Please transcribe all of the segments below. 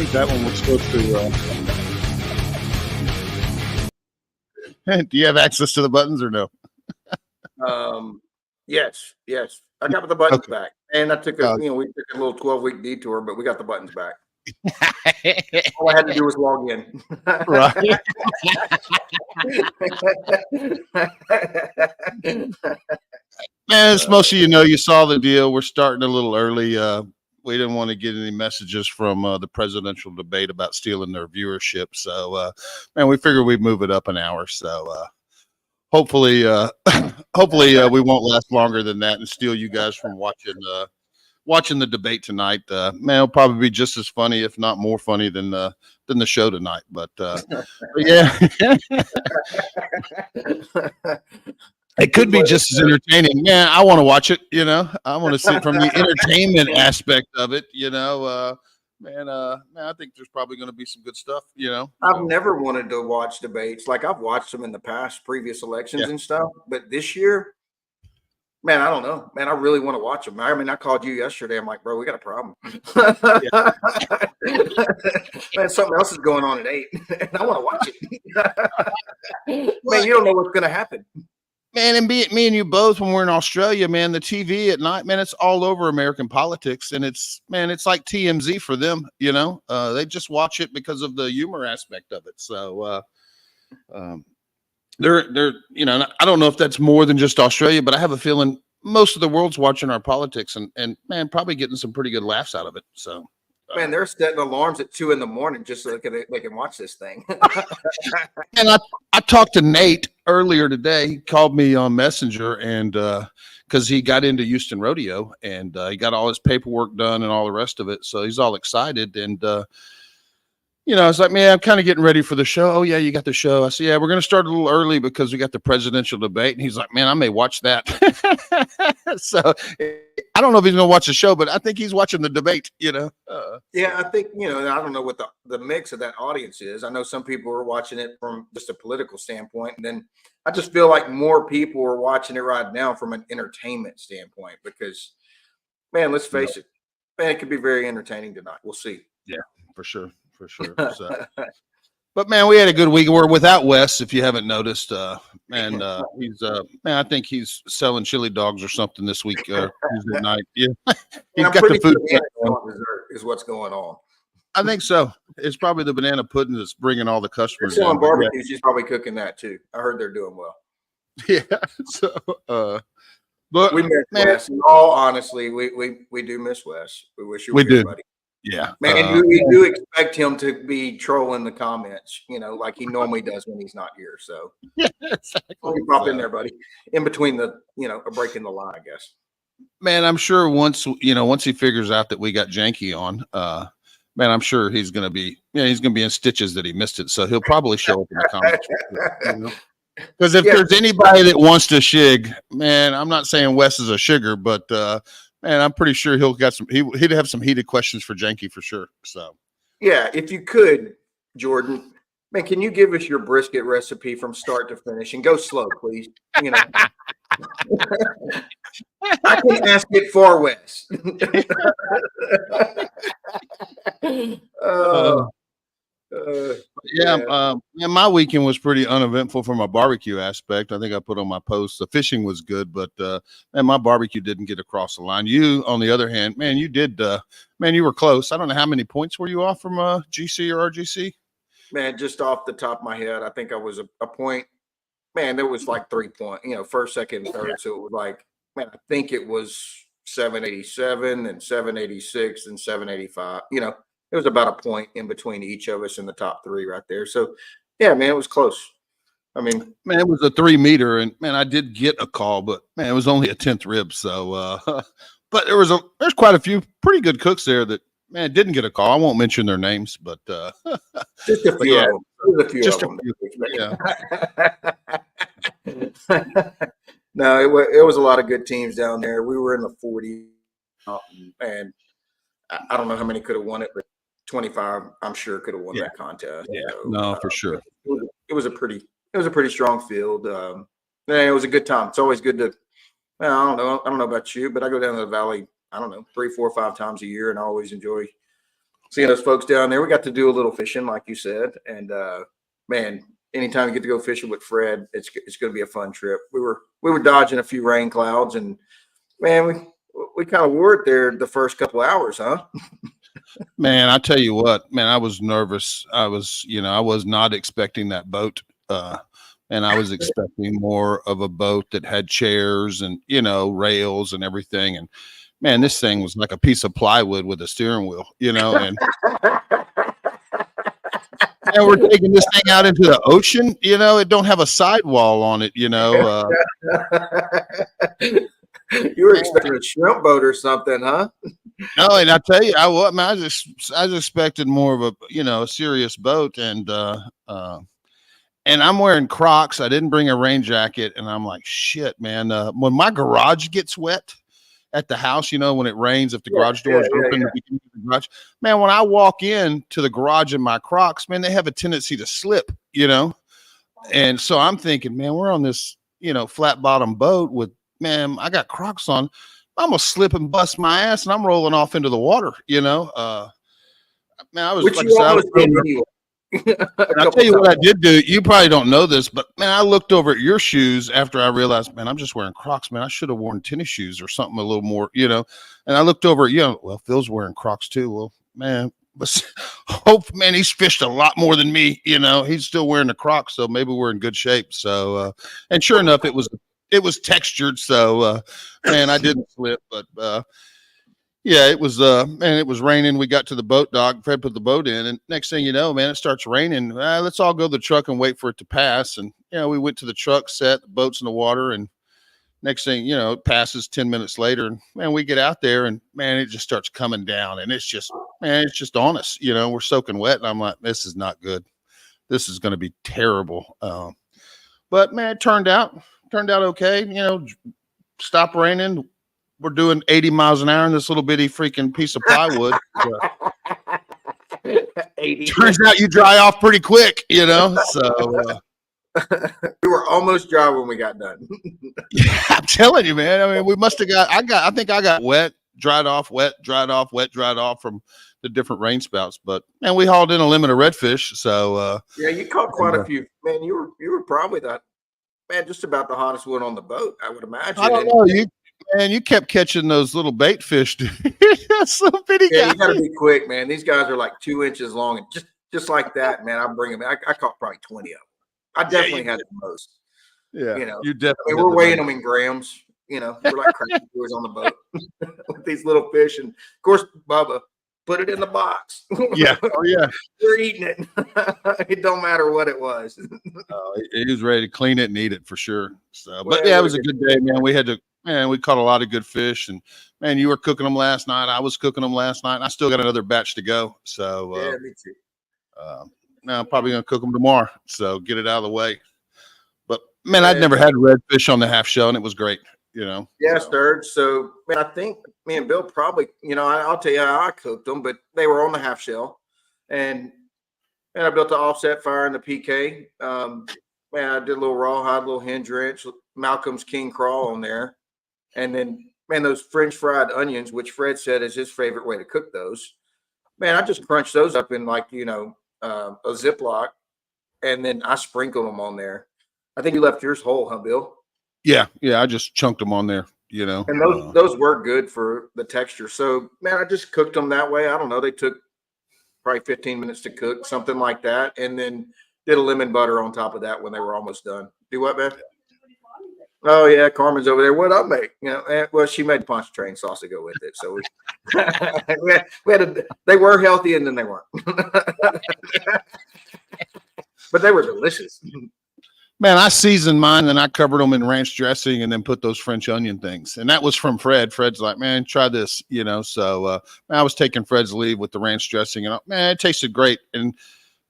think that one was supposed to. Do you have access to the buttons or no? Yes. I got the buttons back, and I took we took a little 12-week detour, but we got the buttons back. All I had to do was log in. Right. As most of you know, you saw the deal. We're starting a little early. We didn't want to get any messages from the presidential debate about stealing their viewership. So, man, we figured we'd move it up an hour. So, hopefully, we won't last longer than that and steal you guys from watching the debate tonight. Man, it'll probably be just as funny, if not more funny than the show tonight. But yeah. It could be just as entertaining. Man, I want to watch it, I want to see it from the entertainment aspect of it, Man, I think there's probably going to be some good stuff, I've never wanted to watch debates. Like, I've watched them in the past, previous elections and stuff. But this year, man, I don't know. Man, I really want to watch them. I mean, I called you yesterday. I'm like, bro, we got a problem. Man, something else is going on at 8, and I want to watch it. Man, you don't know what's going to happen. Man, and me and you both, when we're in Australia, man, the TV at night, man, it's all over American politics, and it's like TMZ for them, they just watch it because of the humor aspect of it. So, they're, I don't know if that's more than just Australia, but I have a feeling most of the world's watching our politics and man, probably getting some pretty good laughs out of it. So, man, they're setting alarms at 2 a.m. just so they can watch this thing. And I talked to Nate earlier today. He called me on Messenger, and because he got into Houston Rodeo, and he got all his paperwork done and all the rest of it. So he's all excited. And it's like, man, I'm kind of getting ready for the show. Oh yeah, you got the show. I said, yeah, we're going to start a little early because we got the presidential debate. And he's like, man, I may watch that. So I don't know if he's going to watch the show, but I think he's watching the debate, Yeah, I think, I don't know what the mix of that audience is. I know some people are watching it from just a political standpoint. And then I just feel like more people are watching it right now from an entertainment standpoint because, man, let's face it, man, it could be very entertaining tonight. We'll see. Yeah, for sure. So, but man, we had a good week. We're without Wes, if you haven't noticed. And he's man, I think he's selling chili dogs or something this week, Tuesday night. Yeah, he's got the food. Dessert is what's going on. I think so. It's probably the banana pudding that's bringing all the customers. Selling barbecues, she's probably cooking that too. I heard they're doing well. Yeah. So, but we miss Wes. In all honestly, we do miss Wes. We wish you were here, buddy. Yeah, man, we do expect him to be trolling the comments, like he normally does when he's not here. So yeah, exactly. You pop in there, buddy, in between the, a break in the line, I guess. Man, I'm sure once he figures out that we got Janky on, man, I'm sure he's gonna be in stitches that he missed it. So he'll probably show up in the comments. Because if there's anybody that wants to shig, man, I'm not saying Wes is a shigger, but man, I'm pretty sure he'd have some heated questions for Janky for sure. So, yeah, if you could, Jordan, man, can you give us your brisket recipe from start to finish and go slow, please? I can ask it for Wes. My weekend was pretty uneventful from a barbecue aspect. I think I put on my post. The fishing was good, but man, my barbecue didn't get across the line. You, on the other hand, man, you did. Man, you were close. I don't know how many points were you off from GC or RGC? Man, just off the top of my head, I think I was a point. Man, there was like 3 points. First, second, third. So it was like, man, I think it was 787 and 786 and 785. It was about a point in between each of us in the top 3 right there. So, yeah, man, it was close. I mean, man, it was a 3-meter, and man, I did get a call, but man, it was only a 10th rib. So, but there's quite a few pretty good cooks there that, man, didn't get a call. I won't mention their names, but just a few of them. Just a few. Yeah. No, it was a lot of good teams down there. We were in the 40, and I don't know how many could have won it, but 25, I'm sure, could have won that contest. Yeah, so, for sure. It was a pretty strong field. It was a good time. It's always good to. I don't know about you, but I go down to the valley. I don't know, 3, 4, 5 times a year, and I always enjoy seeing those folks down there. We got to do a little fishing, like you said, and man, anytime you get to go fishing with Fred, it's going to be a fun trip. We were dodging a few rain clouds, and man, we kind of wore it there the first couple of hours, huh? Man, I tell you what, man, I was nervous. I was not expecting that boat. And I was expecting more of a boat that had chairs and, rails and everything. And man, this thing was like a piece of plywood with a steering wheel, and and we're taking this thing out into the ocean, it don't have a sidewall on it, You were expecting a shrimp boat or something, huh? No, and I tell you, I just expected more of a serious boat, and I'm wearing Crocs. I didn't bring a rain jacket, and I'm like, shit, man. When my garage gets wet at the house, when it rains, if the garage doors open, the garage, man, when I walk in to the garage in my Crocs, man, they have a tendency to slip, and so I'm thinking, man, we're on this, flat bottom boat with, man, I got Crocs on. I'm gonna slip and bust my ass, and I'm rolling off into the water. Man, I was. Which like you almost did anyway. I'll tell you what I did do. You probably don't know this, but man, I looked over at your shoes after I realized, man, I'm just wearing Crocs. Man, I should have worn tennis shoes or something a little more, And I looked over at well, Phil's wearing Crocs too. Well, man, but man, he's fished a lot more than me. He's still wearing the Crocs, so maybe we're in good shape. So, and sure enough, it was textured, so man, I didn't slip, but yeah, it was man, it was raining. We got to the boat dock. Fred put the boat in, and next thing you know, man, it starts raining. Let's all go to the truck and wait for it to pass. And we went to the truck, set the boats in the water, and next thing it passes 10 minutes later, and man, we get out there, and man, it just starts coming down, and it's just on us. We're soaking wet, and I'm like, this is not good. This is going to be terrible. But man, it turned out okay. Stopped raining. We're doing 80 miles an hour in this little bitty freaking piece of plywood. 80. Turns out you dry off pretty quick, so we were almost dry when we got done. Yeah, I'm telling you, man. I mean, we must have I think I got wet, dried off, wet, dried off, wet, dried off from the different rain spouts. But man, we hauled in a limit of redfish. So yeah, you caught quite a few. Man, you were probably just about the hottest one on the boat, I would imagine. I don't know. You kept catching those little bait fish, dude. Little bitty guys. You got to be quick, man. These guys are like 2 inches long, and just like that, man. I bring them. I caught probably 20 of them. I definitely had the most. Yeah, you definitely. I mean, we're weighing them in grams. We're like crazy boys on the boat with these little fish, and of course, Bubba put it in the box. Yeah, oh yeah, we're eating it. It don't matter what it was. He was ready to clean it and eat it for sure. So, but yeah, it was a good day, man. We caught a lot of good fish, and man, you were cooking them last night. I was cooking them last night, and I still got another batch to go. So yeah, me too. Now I'm probably gonna cook them tomorrow. So get it out of the way. But man, I'd never had redfish on the half shell, and it was great. Yeah, stirred. So man, I think me and Bill probably, I'll tell you how I cooked them, but they were on the half shell, and I built the offset fire in the PK. Man, I did a little rawhide, a little hinge wrench, Malcolm's King Crawl on there. And then, man, those French fried onions, which Fred said is his favorite way to cook those. Man, I just crunched those up in like, a Ziploc, and then I sprinkled them on there. I think you left yours whole, huh, Bill? Yeah. I just chunked them on there, And those were good for the texture. So, man, I just cooked them that way. I don't know. They took probably 15 minutes to cook, something like that. And then did a lemon butter on top of that when they were almost done. Do what, man? Oh yeah, Carmen's over there. What'd I make? Well, she made Pontchartrain sauce to go with it. So they were healthy, and then they weren't. But they were delicious. Man, I seasoned mine, and I covered them in ranch dressing, and then put those French onion things. And that was from Fred. Fred's like, man, try this, So I was taking Fred's lead with the ranch dressing, and man, it tasted great. And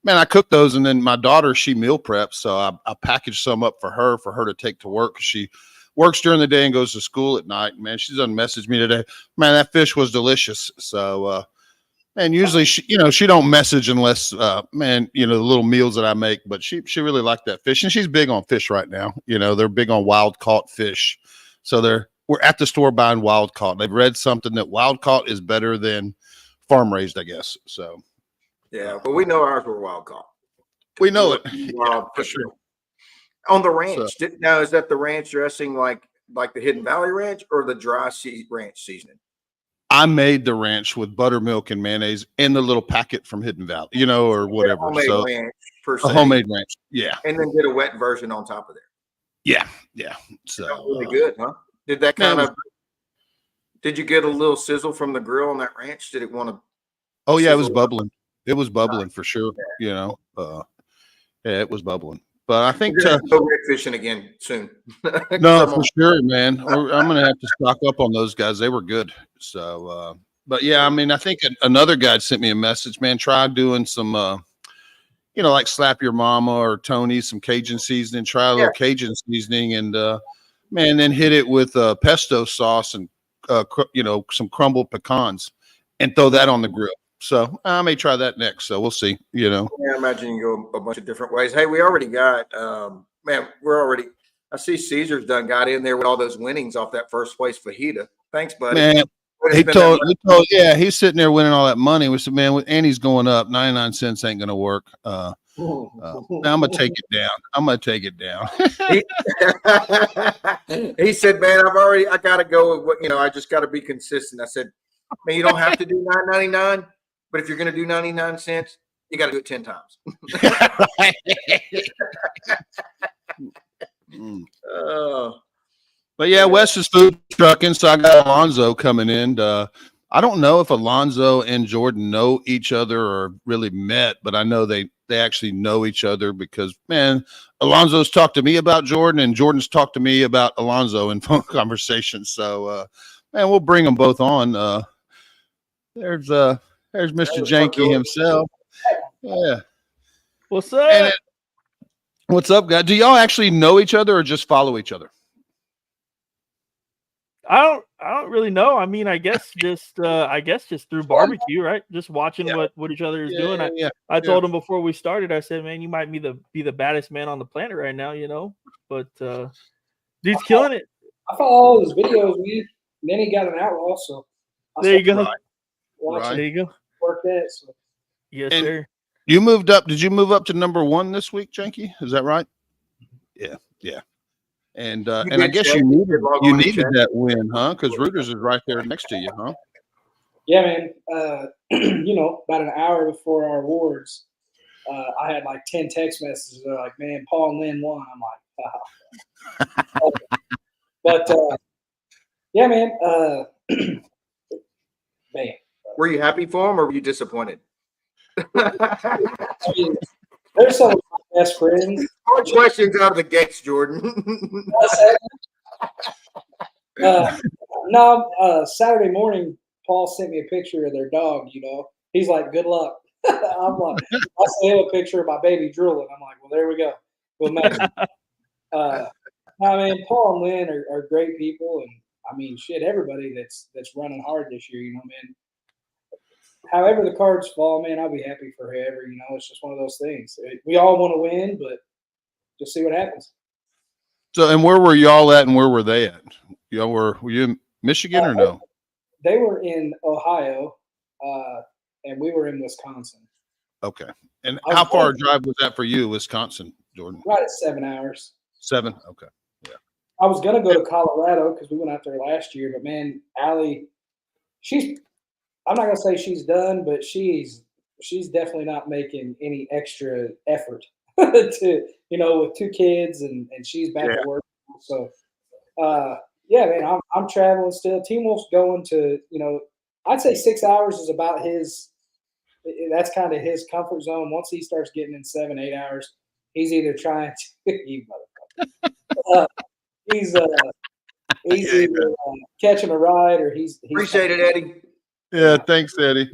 man, I cooked those, and then my daughter, she meal preps, so I packaged some up for her to take to work, because she works during the day and goes to school at night. Man, she's done messaged me today. Man, that fish was delicious. So, and usually she don't message unless, man, the little meals that I make, but she really liked that fish, and she's big on fish right now. They're big on wild caught fish, so we're at the store buying wild caught. They've read something that wild caught is better than farm raised, I guess. So Yeah, but we know ours were wild caught. we know it. Wild For sure. On the ranch. So, Now, is that the ranch dressing like the Hidden Valley Ranch or the dry ranch seasoning? I made the ranch with buttermilk and mayonnaise in the little packet from Hidden Valley, or whatever. Homemade So ranch per a se, homemade ranch. Yeah. and then did a wet version on top of there. Yeah. Yeah. So Really good, huh? Did that man, kind of? Did you get a little sizzle from the grill on that ranch? Did it want to? oh yeah, it was sizzle? bubbling. It was bubbling for sure. Yeah, it was bubbling. But I think We're gonna go red fishing again soon. no, for sure, man. I'm gonna have to stock up on those guys. They were good. So, but yeah, I mean, I think another guy sent me a message, man. Try doing some, like Slap Your Mama or Tony, some Cajun seasoning. Try a little Cajun seasoning, and man, then hit it with pesto sauce and some crumbled pecans, and throw that on the grill. So I may try that next. So we'll see. Yeah, I imagine you go a bunch of different ways. Hey, we already got I see Caesar's got in there with all those winnings off that first place fajita. Thanks, buddy. Man, he's sitting there winning all that money. We said, man, Andy's going up. 99 cents ain't gonna work. I'm gonna take it down. He said, man, I gotta go with what I just gotta be consistent. I said, man, you don't have to do $9.99. But if you're going to do 99 cents, you got to do it 10 times. But yeah, Wes is food trucking, so I got Alonzo coming in. I don't know if Alonzo and Jordan know each other or really met, but I know they actually know each other because, man, Alonzo's talked to me about Jordan and Jordan's talked to me about Alonzo in phone conversations. So, man, we'll bring them both on. There's Mr. Janky himself. Yeah. What's up? What's up, guys? Do y'all actually know each other or just follow each other? I don't really know. I mean, I guess just through barbecue, right? Just watching what each other is doing. I told him before we started, I said, man, you might be the baddest man on the planet right now, But dude's killing it. I follow all his videos, man. And then he got an outlaw, so there you go. Right. There you go. Work that. So. Yes, sir. You moved up. Did you move up to number 1 this week, Janky? Is that right? Yeah. And I guess you needed that win, huh? Because Reuters is right there next to you, huh? Yeah, man. About an hour before our awards, I had like 10 text messages. They're like, "Man, Paul and Lynn won." I'm like, But yeah, man. Man. Were you happy for him or were you disappointed? I mean, they're some of my best friends. Hard questions out of the gates, Jordan. Saturday morning, Paul sent me a picture of their dog. He's like, "Good luck." I'm like, I sent him a picture of my baby drooling. I'm like, "Well, there we go. We'll match." I mean, Paul and Lynn are great people, and I mean, shit, everybody that's running hard this year, man. However the cards fall, man, I'll be happy for whoever. It's just one of those things. We all want to win, but just see what happens. So, and where were y'all at, and where were they at? Y'all were you in Michigan or no? They were in Ohio, and we were in Wisconsin. Okay. And how far a drive was that for you, Wisconsin, Jordan? Right at 7 hours. 7? Okay. Yeah. I was going to go to Colorado because we went out there last year, but man, Allie, I'm not going to say she's done, but she's definitely not making any extra effort to, with 2 kids and she's back to work. So, yeah, man, I'm traveling still. T-Wolf's going to, I'd say 6 hours is about that's kind of his comfort zone. Once he starts getting in 7, 8 hours, he's either trying to, he's either catching a ride or he's Appreciate it, Eddie. Yeah, thanks, Eddie.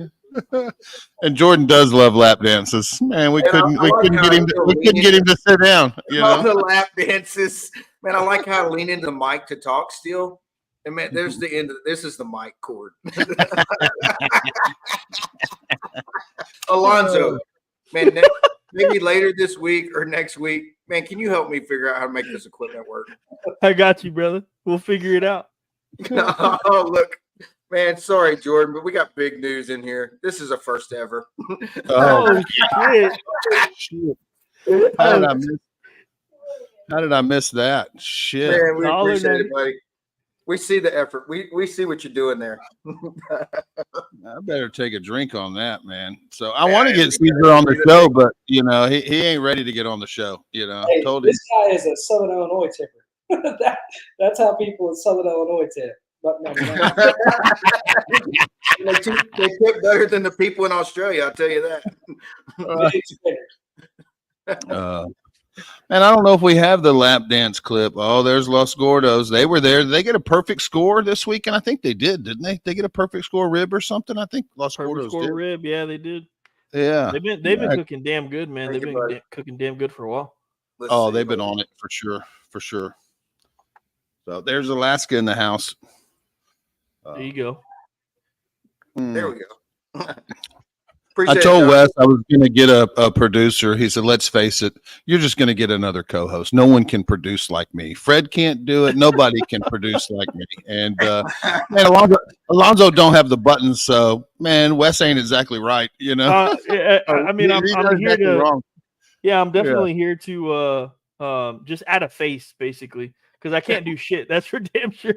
And Jordan does love lap dances. Man, we couldn't get him to sit down. Love the lap dances. Man, I like how I lean into the mic to talk still. And man, there's the end of this is the mic cord. Alonzo, man, maybe later this week or next week, man, can you help me figure out how to make this equipment work? I got you, brother. We'll figure it out. Oh, look. Man, sorry, Jordan, but we got big news in here. This is a first ever. Oh shit! Shit. How did I miss that? Shit. Man, we Dollar appreciate ninety- it, buddy. We see the effort. We see what you're doing there. I better take a drink on that, man. So I Man, want to get Caesar on the show, but you know, he ain't ready to get on the show. You know, Hey, told him. this guy is a Southern Illinois tipper. That's how people in Southern Illinois tip. But no, They tip better than the people in Australia. I'll tell you that. And I don't know if we have the lap dance clip. Oh, there's Los Gordos. They were there. Did they get a perfect score this weekend? I think they did, didn't they? They get a perfect score rib or something. I think Los Gordos Score did. rib, yeah, they did. Yeah, They've been cooking damn good, man. Thank They've you, been cooking damn good for a while. They've been on it for sure. So there's Alaska in the house. There you go. There we go. I told Wes I was going to get a producer. He said, let's face it, you're just going to get another co-host. No one can produce like me. Fred can't do it. Nobody can produce like me. And man, Alonzo don't have the buttons. So, man, Wes ain't exactly right, you know? I mean, I'm here to wrong. Yeah, I'm definitely here to just add a face, basically, because I can't do shit. That's for damn sure.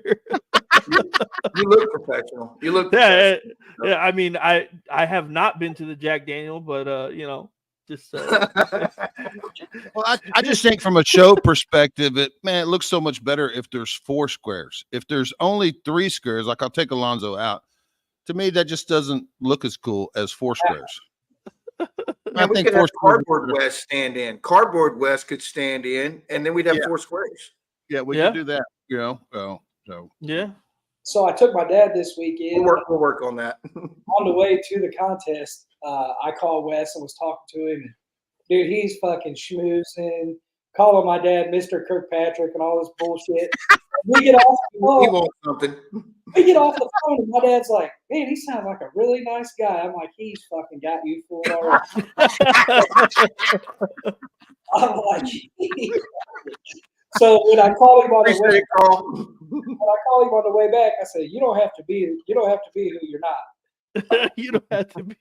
You look professional. You look professional. Yeah. I mean, I have not been to the Jack Daniel, but you know, just well, I just think from a show perspective, it looks so much better if there's 4 squares. If there's only 3 squares, like I'll take Alonzo out. To me, that just doesn't look as cool as 4 squares. Man, we could have Cardboard West stand in. Cardboard West could stand in, and then we'd have 4 squares. Yeah, we could do that. You know, so yeah. So I took my dad this weekend. We'll work on that. On the way to the contest, I called Wes and was talking to him. Dude, he's fucking schmoozing, calling my dad Mr. Kirkpatrick and all this bullshit. We get off the phone. He wants something. We get off the phone and my dad's like, man, he sounds like a really nice guy. I'm like, he's fucking got you fooled already. I'm like, so when I called him on the way, back, I said, you don't have to be who you're not. You don't have to be.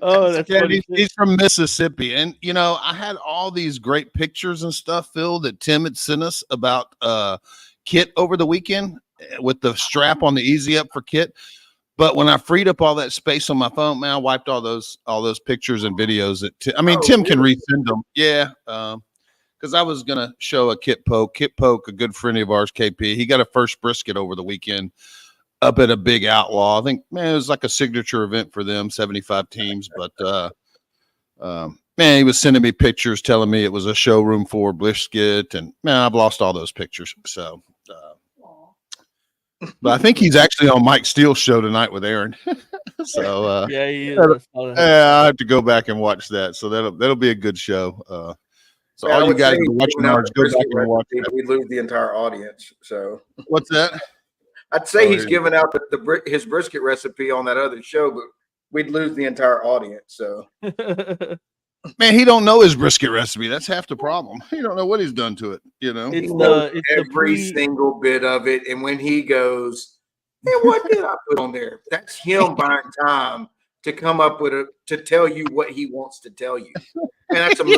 Oh, that's funny. He's from Mississippi, and you know, I had all these great pictures and stuff, Phil, that Tim had sent us about Kit over the weekend with the strap on the Easy Up for Kit. But when I freed up all that space on my phone, man, I wiped all those pictures and videos. Tim can resend them. Yeah. Because I was going to show a Kit Poke. Kit Poke, a good friend of ours, KP, he got a first brisket over the weekend up at a Big Outlaw. I think, man, it was like a signature event for them, 75 teams. But, man, he was sending me pictures telling me it was a showroom for brisket. And, man, I've lost all those pictures. So, but I think he's actually on Mike Steele's show tonight with Aaron. So, yeah, he is. I have to go back and watch that. So that'll be a good show. So all you guys are watching ours, go back and watch that. We'd lose the entire audience. So what's that? I'd say he's giving out his brisket recipe on that other show, but we'd lose the entire audience. So man, he don't know his brisket recipe. That's half the problem. He don't know what he's done to it. You know, it's every single bit of it. And when he goes, hey, what did I put on there? That's him buying time to come up with to tell you what he wants to tell you. And that's him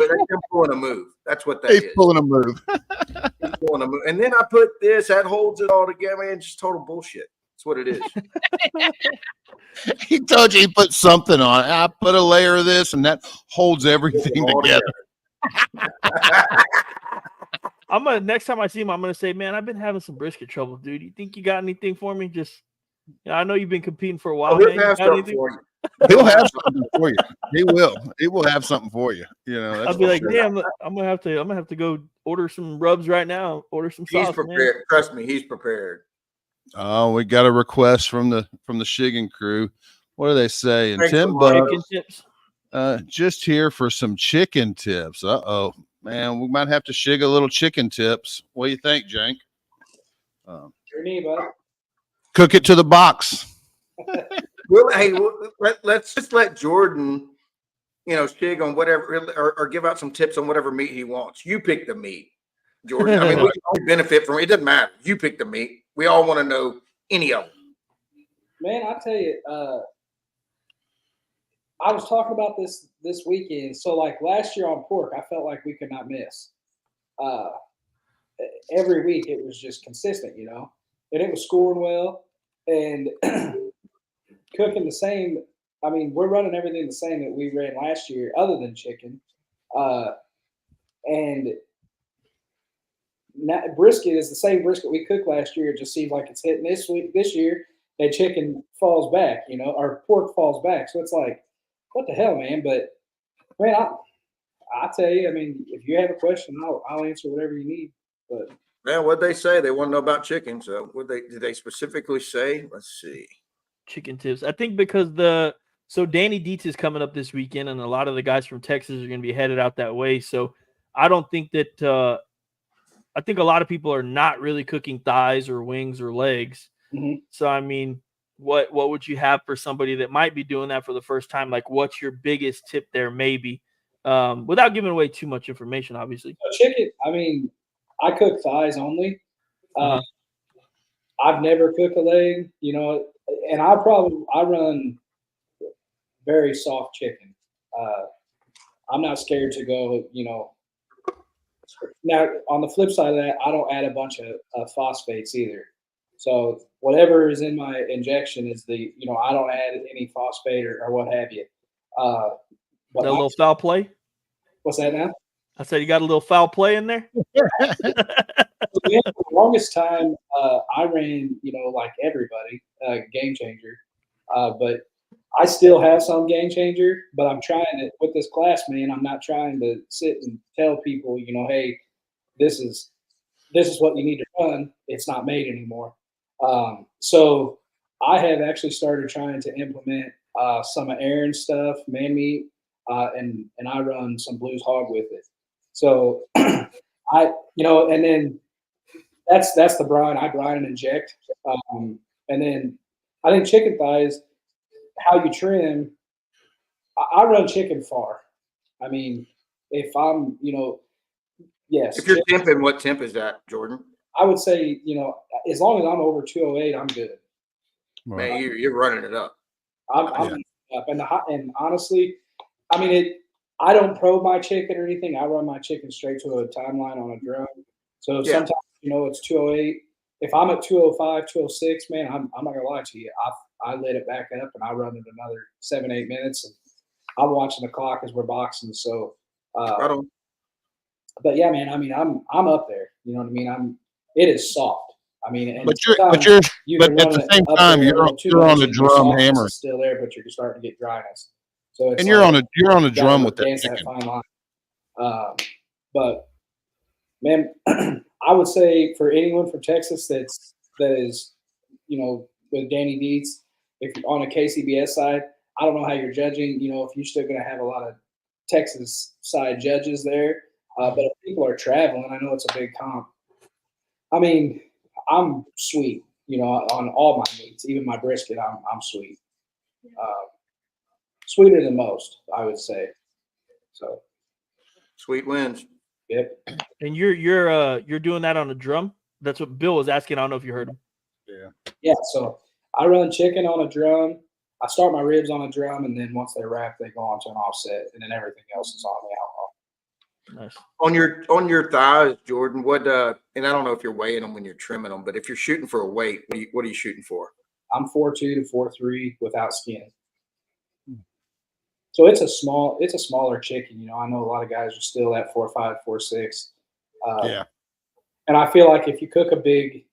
pulling a move. That's what that is. He's pulling a move. He's pulling a move. And then I put this, that holds it all together. Man, just total bullshit. That's what it is. He told you he put something on it. I put a layer of this, and that holds everything together. Next time I see him, I'm gonna say, man, I've been having some brisket trouble, dude. You think you got anything for me? Just, I know you've been competing for a while. He'll have something for you. He'll have something for you. He will. He will have something for you. You know, I'll be like, damn, I'm gonna have to go order some rubs right now. Order some sauce. He's prepared. Man. Trust me, he's prepared. Oh, we got a request from the Shiggin crew. What do they say? And Tim tips. Just here for some chicken tips. Uh-oh, man, we might have to shig a little chicken tips. What do you think, Jank? Your knee, bud. Cook it to the box. Well, hey, let's just let Jordan, shig on whatever, or give out some tips on whatever meat he wants. You pick the meat, Jordan. I mean, we benefit from it. It doesn't matter. You pick the meat. We all want to know Any of them. Man, I tell you, I was talking about this weekend. So, like last year on pork, I felt like we could not miss. Every week it was just consistent, you know, and it was scoring well and cooking the same. I mean, we're running everything the same that we ran last year, other than chicken. And brisket is the same brisket we cooked last year. It just seems like it's hitting this year. That chicken falls back, you know, or pork falls back. So it's like, what the hell, man? But man, I tell you, I mean, if you have a question, I'll answer whatever you need. But man, what'd they say? They want to know about chicken. So did they specifically say? Let's see. Chicken tips. I think because so Danny Dietz is coming up this weekend, and a lot of the guys from Texas are going to be headed out that way. So I don't think that I think a lot of people are not really cooking thighs or wings or legs. Mm-hmm. So I mean, what would you have for somebody that might be doing that for the first time? Like, what's your biggest tip there, maybe, without giving away too much information, obviously. Chicken. I mean, I cook thighs only. I've never cooked a leg, you know, and I run very soft chicken. I'm not scared to go, you know. Now, on the flip side of that, I don't add a bunch of phosphates either. So whatever is in my injection is I don't add any phosphate or what have you. A little foul play? What's that now? I said you got a little foul play in there? For the longest time, I ran, you know, like everybody, Game Changer. But I still have some Game Changer, but I'm trying to, with this class, man, I'm not trying to sit and tell people, you know, hey, this is what you need to run. It's not made anymore. So I have actually started trying to implement some of Aaron's stuff, man meat, and I run some Blues Hog with it. So and then that's the brine. I brine and inject. And then I think chicken thighs, how you trim, I run chicken far. I mean, if I'm, you know, yes. If you're temping, what temp is that, Jordan? I would say, you know, as long as I'm over 208, I'm good. Man, you're running it up. I'm up. And honestly, I mean, I don't probe my chicken or anything. I run my chicken straight to a timeline on a drum. So sometimes, you know, it's 208. If I'm at 205, 206, man, I'm not gonna lie to you. I let it back up and I run it another 7-8 minutes, and I'm watching the clock as we're boxing. So, but yeah, man, I mean, I'm up there. You know what I mean? It is soft. I mean, but at the same time, you're on a drum hammer. Still there, but you're starting to get dryness. So it's you're on a drum with that chicken. Fine line. But man, I would say for anyone from Texas that is, you know, with Danny Dietz, if you're on a KCBS side, I don't know how you're judging. You know, if you're still going to have a lot of Texas side judges there, but if people are traveling, I know it's a big comp. I mean, I'm sweet, you know, on all my meats, even my brisket. I'm sweet, sweeter than most, I would say. So, sweet wins. Yep. And you're doing that on a drum? That's what Bill was asking. I don't know if you heard him. Yeah. So I run chicken on a drum. I start my ribs on a drum, and then once they're wrapped, they go onto an offset, and then everything else is on the alcohol. Nice. On your thighs, Jordan, what and I don't know if you're weighing them when you're trimming them, but if you're shooting for a weight, what are you shooting for? I'm 4.2 to 4.3 without skin. So it's a smaller chicken. You know, I know a lot of guys are still at 4.5, 4.6. Yeah. And I feel like if you cook a big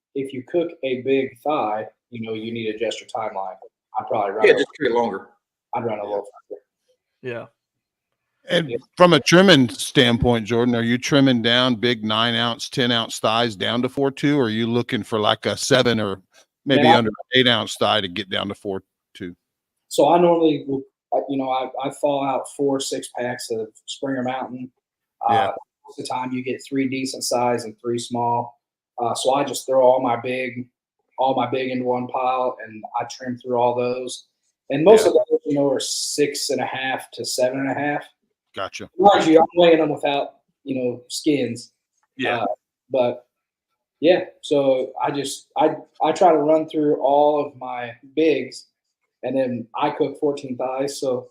thigh, you know, you need to adjust your timeline. I'd probably run just create longer. I'd run a little faster. Yeah. And from a trimming standpoint, Jordan, are you trimming down big 9-ounce, 10-ounce thighs down to 4.2, or are you looking for like a 7 or maybe under 8-ounce thigh to get down to 4.2? So I normally, you know, I fall out 4-6 packs of Springer Mountain. Most of the time you get 3 decent size and 3 small. So I just throw all my big into one pile, and I trim through all those. And most of those, you know, are 6.5 to 7.5. Gotcha. Mind you, I'm weighing them without, you know, skins. Yeah. But Yeah. So I try to run through all of my bigs, and then I cook 14 thighs. So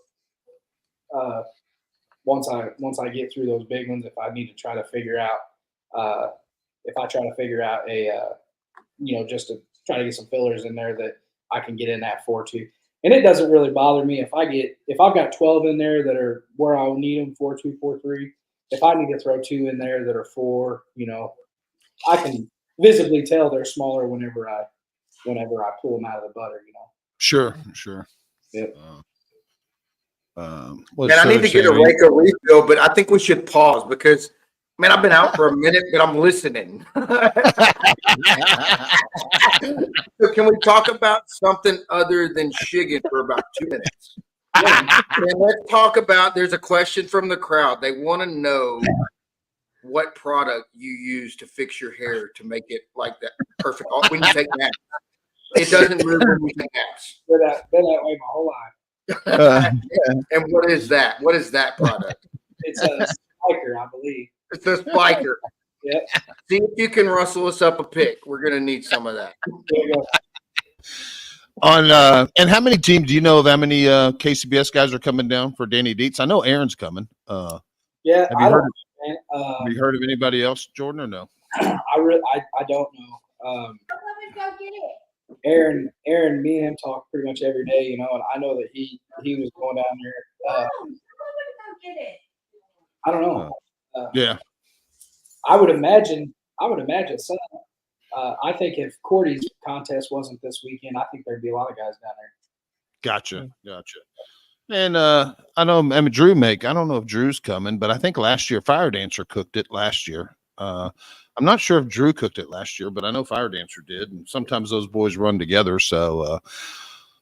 once I get through those big ones, if I need to try to figure out a just to try to get some fillers in there that I can get in that 4-2. And it doesn't really bother me if I've got 12 in there that are where I'll need them 4-2, 4-3. If I need to throw 2 in there that are 4, I can visibly tell they're smaller whenever I pull them out of the butter. Sure. Yep. Man, I need to get a Rayco refill, but I think we should pause because, man, I've been out for a minute, but I'm listening. So can we talk about something other than Shiggin for about 2 minutes? And let's talk about, there's a question from the crowd. They want to know what product you use to fix your hair to make it like that perfect when you take naps. It doesn't move when you take naps. Been that way my whole life. And what is that? What is that product? It's a spiker, I believe. It's a spiker. Yeah. See if you can rustle us up a pick. We're gonna need some of that. There you go. And how many teams do you know of? How many KCBS guys are coming down for Danny Dietz? I know Aaron's coming. Yeah. Have you heard of anybody else, Jordan, or no? I don't know. Aaron, me and him talk pretty much every day, and I know that he was going down there. I don't know. Yeah. I would imagine some. I think if Cordy's contest wasn't this weekend, I think there'd be a lot of guys down there. Gotcha. And I know Drew I don't know if Drew's coming, but I think last year Fire Dancer cooked it last year. I'm not sure if Drew cooked it last year, but I know Fire Dancer did. And sometimes those boys run together. So,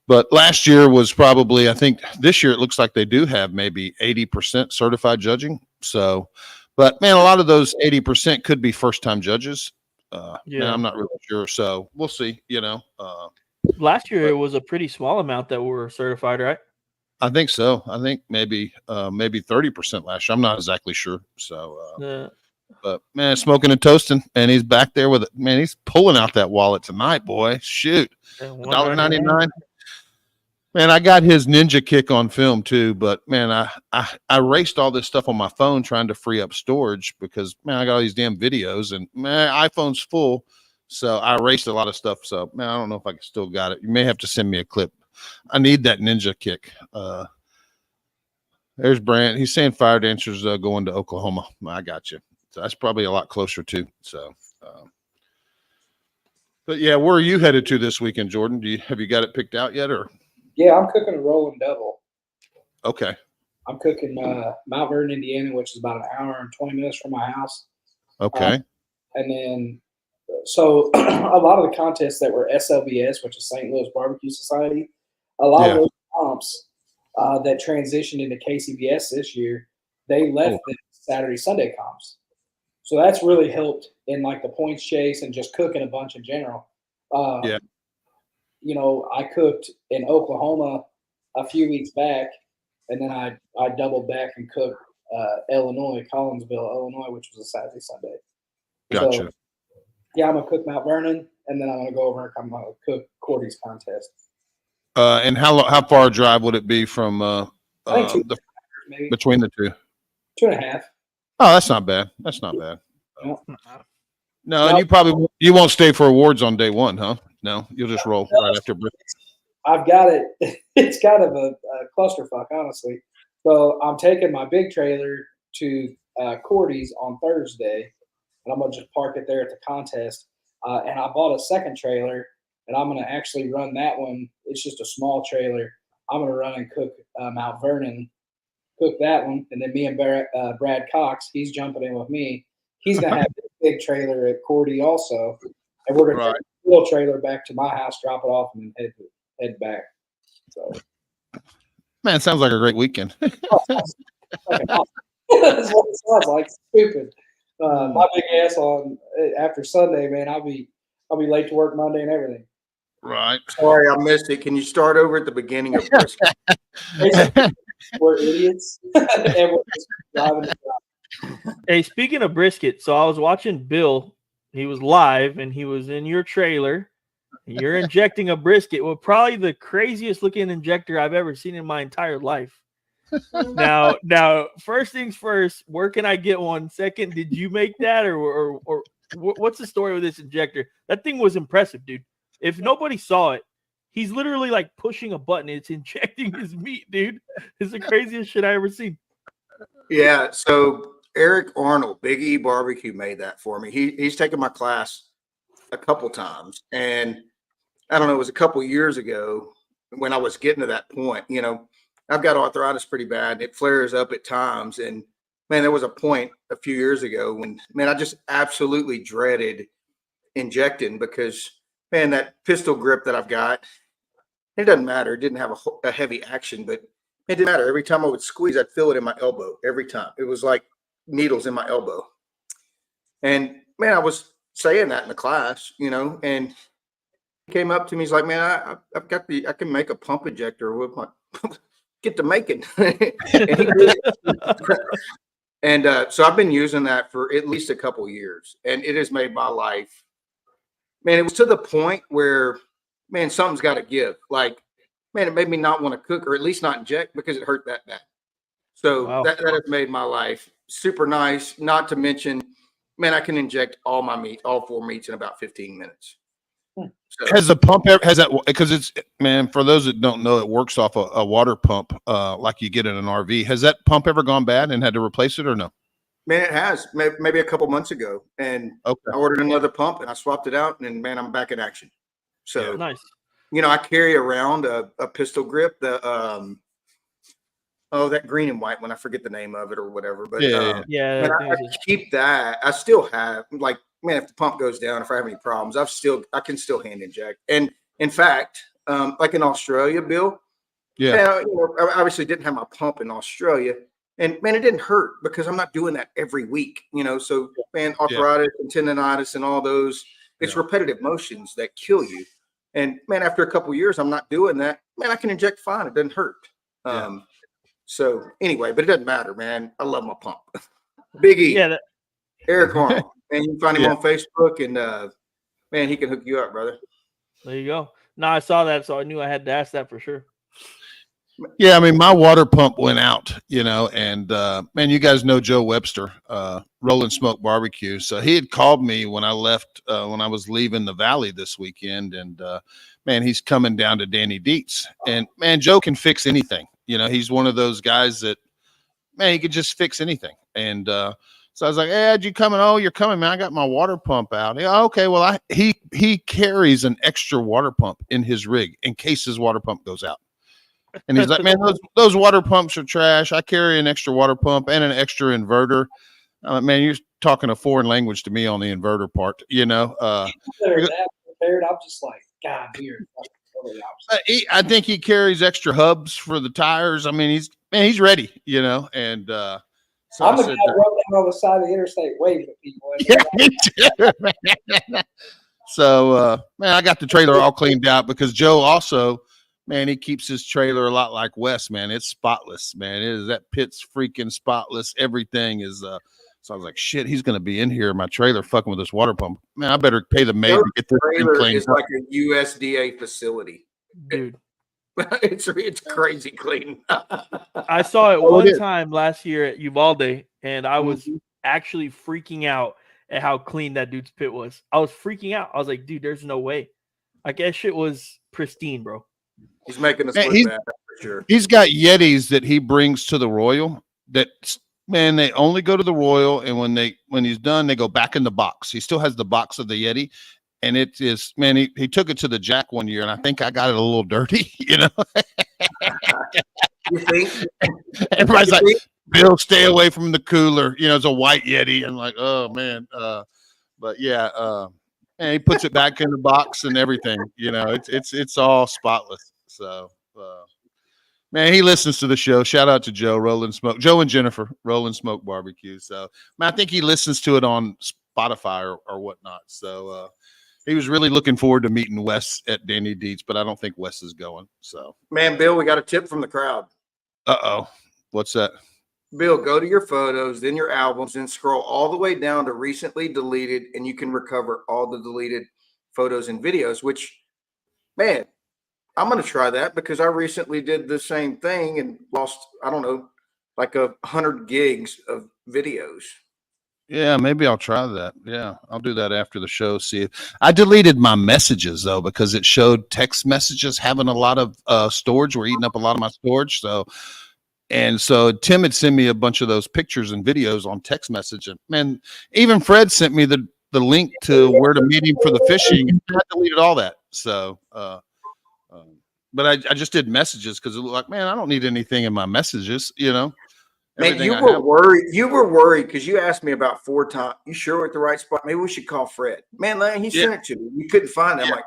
but last year was probably, I think this year it looks like they do have maybe 80% certified judging. So, but man, a lot of those 80% could be first time judges. Man, I'm not really sure. So we'll see, Last year it was a pretty small amount that were certified, right? I think so. I think maybe 30% last year. I'm not exactly sure. So, but man, smoking and toasting, and he's back there with it. Man, he's pulling out that wallet tonight, boy. Shoot, $1.99. Man, I got his ninja kick on film too, but man, I erased all this stuff on my phone trying to free up storage because man, I got all these damn videos and man, iPhone's full, so I erased a lot of stuff. So man, I don't know if I still got it. You may have to send me a clip. I need that ninja kick. There's Brant. He's saying Fire Dancer's going to Oklahoma. I got you. So that's probably a lot closer too. So, but yeah, where are you headed to this weekend, Jordan? Have you got it picked out yet, or? Yeah, I'm cooking a rolling double. Okay. I'm cooking Mount Vernon, Indiana, which is about an hour and 20 minutes from my house. Okay. And then, so a lot of the contests that were SLBS, which is St. Louis Barbecue Society, a lot of those comps that transitioned into KCBS this year, they left the Saturday, Sunday comps. So that's really helped in like the points chase and just cooking a bunch in general. I cooked in Oklahoma a few weeks back, and then I doubled back and cooked Collinsville, Illinois, which was a Saturday, Sunday. Gotcha. So, yeah, I'm going to cook Mount Vernon, and then I'm going to go over and I'm going to cook Cordy's contest. And how far a drive would it be from I think maybe between the two? 2.5. Oh, that's not bad. No, and you won't stay for awards on day one, huh? No, you'll just roll right after. I've got it. It's kind of a clusterfuck, honestly. So I'm taking my big trailer to Cordy's on Thursday, and I'm gonna just park it there at the contest. And I bought a second trailer, and I'm gonna actually run that one. It's just a small trailer. I'm gonna run and cook Mount Vernon, cook that one, and then me and Brad Cox, he's jumping in with me. He's gonna have a big trailer at Cordy also, and we're gonna take a little trailer back to my house, drop it off, and then head back. So, man, it sounds like a great weekend. That's what it sounds like. Stupid. My big ass on after Sunday, man. I'll be late to work Monday and everything. Right. Sorry, I missed it. Can you start over at the beginning of brisket? We're idiots, and we're just driving. Hey, speaking of brisket, so I was watching Bill. He was live, and he was in your trailer. You're injecting a brisket with probably the craziest looking injector I've ever seen in my entire life. Now, first things first, where can I get one? Second, did you make that, or what's the story with this injector? That thing was impressive, dude. If nobody saw it, he's literally like pushing a button. It's injecting his meat, dude. It's the craziest shit I ever seen. Yeah. So Eric Arnold, Big E Barbecue, made that for me. He's taken my class a couple times, and I don't know, it was a couple years ago when I was getting to that point. You know, I've got arthritis pretty bad. It flares up at times, and man, there was a point a few years ago when, man, I just absolutely dreaded injecting because, man, that pistol grip that I've got, it doesn't matter. It didn't have a heavy action, but it didn't matter. Every time I would squeeze, I'd feel it in my elbow every time. It was like needles in my elbow. And man, I was saying that in the class, you know, and he came up to me. He's like, man, I can make a pump injector with my, get to making. And so I've been using that for at least a couple of years, and it has made my life, man, it was to the point where, man, something's got to give. Like, man, it made me not want to cook or at least not inject because it hurt that bad. So Wow. that has made my life super nice. Not to mention, man, I can inject all my meat, all 4 meats in about 15 minutes. So, Has the pump ever, has that, because it's, man, for those that don't know, it works off a water pump like you get in an RV. Has that pump ever gone bad and had to replace it or no? man, it has maybe a couple months ago, and Okay. I ordered another pump and I swapped it out, and man, I'm back in action. So Nice. you know, I carry around a pistol grip, the that green and white one. I forget the name of it or whatever, but Yeah. man, I keep that. I still have, like, man, if the pump goes down, if I have any problems, I can still hand inject. And in fact, like in Australia, Bill, Yeah. you know, I obviously didn't have my pump in Australia, and man, it didn't hurt because I'm not doing that every week, you know. So man, arthritis and tendonitis and all those, it's repetitive motions that kill you. And man, after a couple of years, I'm not doing that. Man, I can inject fine. It doesn't hurt. So anyway, but it doesn't matter, man. I love my pump. Big E, Eric Arnold, and you can find him on Facebook, and man, he can hook you up, brother. There you go. No, I saw that, so I knew I had to ask that for sure. Yeah, I mean, my water pump went out, you know, and man, you guys know Joe Webster, Rolling Smoke Barbecue. So he had called me when I left, when I was leaving the Valley this weekend, and man, he's coming down to Danny Dietz, and man, Joe can fix anything. You know, he's one of those guys that, man, he could just fix anything. And so I was like, "Hey, Ed, you coming? Oh, you're coming, man. I got my water pump out." Yeah, okay. Well, he carries an extra water pump in his rig in case his water pump goes out. And he's like, "Man, those water pumps are trash. I carry an extra water pump and an extra inverter." Man, you're talking a foreign language to me on the inverter part, you know. I'm just like, God, weird. Totally opposite. I think he carries extra hubs for the tires. I mean, he's ready, you know. And so I'm the guy running on the side of the interstate waving at people. Yeah, me too, man. So, man, I got the trailer all cleaned out because Joe also, man, he keeps his trailer a lot like Wes, man. It's spotless, man. That pit's freaking spotless. Everything is so I was like, shit, he's gonna be in here in my trailer fucking with this water pump. Man, I better pay the maid to get this thing cleaned. It's like a USDA facility. Dude. It's crazy clean. I saw it one time last year at Uvalde, and I was actually freaking out at how clean that dude's pit was. I was freaking out. I was like, dude, there's no way. I guess shit was pristine, bro. He's making us look bad for sure. He's got Yetis that he brings to the Royal that, man, they only go to the Royal, and when he's done, they go back in the box. He still has the box of the Yeti, and it is, man, he took it to the Jack one year, and I think I got it a little dirty, you know. You think? Everybody's like, Bill, stay away from the cooler. You know, it's a white Yeti. And like, oh man. But yeah, and he puts it back in the box and everything. You know, it's all spotless. So man, he listens to the show. Shout out to Joe, Rolling Smoke, Joe and Jennifer, Rolling Smoke Barbecue. So man, I think he listens to it on Spotify or whatnot. So he was really looking forward to meeting Wes at Danny Dietz, but I don't think Wes is going. So man, Bill, we got a tip from the crowd. Uh-oh. What's that? Bill, go to your photos, then your albums, and scroll all the way down to recently deleted, and you can recover all the deleted photos and videos, which, man, I'm going to try that because I recently did the same thing and lost, I don't know, like 100 gigs of videos. Yeah, maybe I'll try that. Yeah, I'll do that after the show. See if I deleted my messages though, because it showed text messages having a lot of storage. We're eating up a lot of my storage. So Tim had sent me a bunch of those pictures and videos on text message. And man, even Fred sent me the link to where to meet him for the fishing. And I deleted all that. So, but I just did messages because it looked like, man, I don't need anything in my messages, you know. Man, you were worried. You were worried because you asked me about 4 times. You sure we're at the right spot? Maybe we should call Fred. Man, he sent it to me. You couldn't find it. I'm like,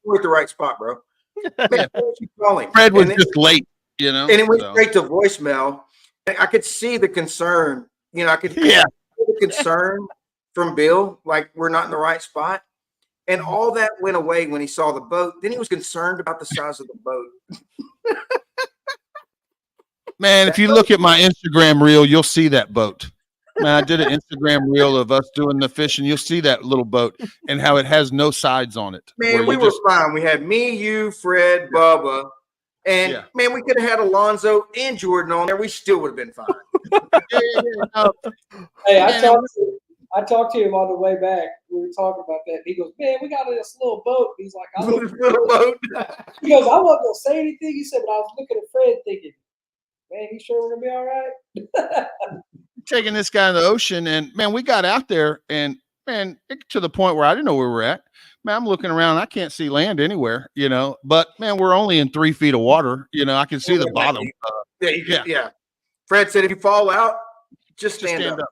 we're at the right spot, bro. Man, Fred was just late, you know. And it went straight to voicemail. I could see the concern. You know, I could see the concern from Bill, like we're not in the right spot. And all that went away when he saw the boat. Then he was concerned about the size of the boat. Man, if you look at my Instagram reel, you'll see that boat. Man, I did an Instagram reel of us doing the fishing. You'll see that little boat and how it has no sides on it. Man, we were fine. We had me, you, Fred, Bubba, and man, we could have had Alonzo and Jordan on there. We still would have been fine. Hey, I talked to him on the way back. We were talking about that. He goes, man, we got this little boat. He's like, little boat. He goes, I wasn't going to say anything. He said, but I was looking at Fred thinking, man, you sure we're going to be all right? Taking this guy in the ocean, and man, we got out there, and man, to the point where I didn't know where we were at. Man, I'm looking around, I can't see land anywhere, you know. But man, we're only in 3 feet of water, you know. I can see the bottom. Yeah. Fred said, if you fall out, just stand up.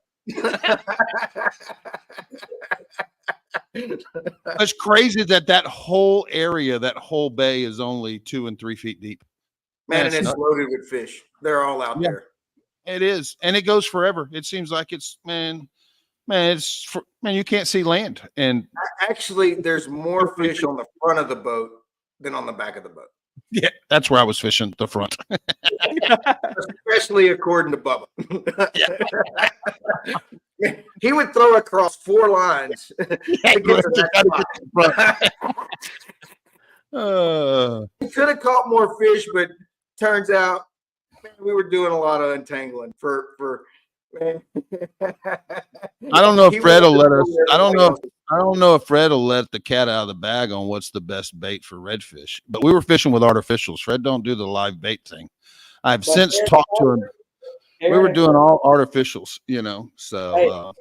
It's crazy that whole area, that whole bay, is only 2 and 3 feet deep. Man, and it's loaded with fish. They're all out there. It is, and it goes forever. It seems like it's man, you can't see land. And actually, there's more fish on the front of the boat than on the back of the boat. Yeah, that's where I was fishing, the front. Especially according to Bubba. He would throw across 4 lines to get to that spot. He could have caught more fish, but turns out, man, we were doing a lot of untangling for man. I don't know if Fred will let us. I don't know if Fred will let the cat out of the bag on what's the best bait for redfish. But we were fishing with artificials. Fred don't do the live bait thing. I've since talked to him. We were doing all artificials, you know. So hey, know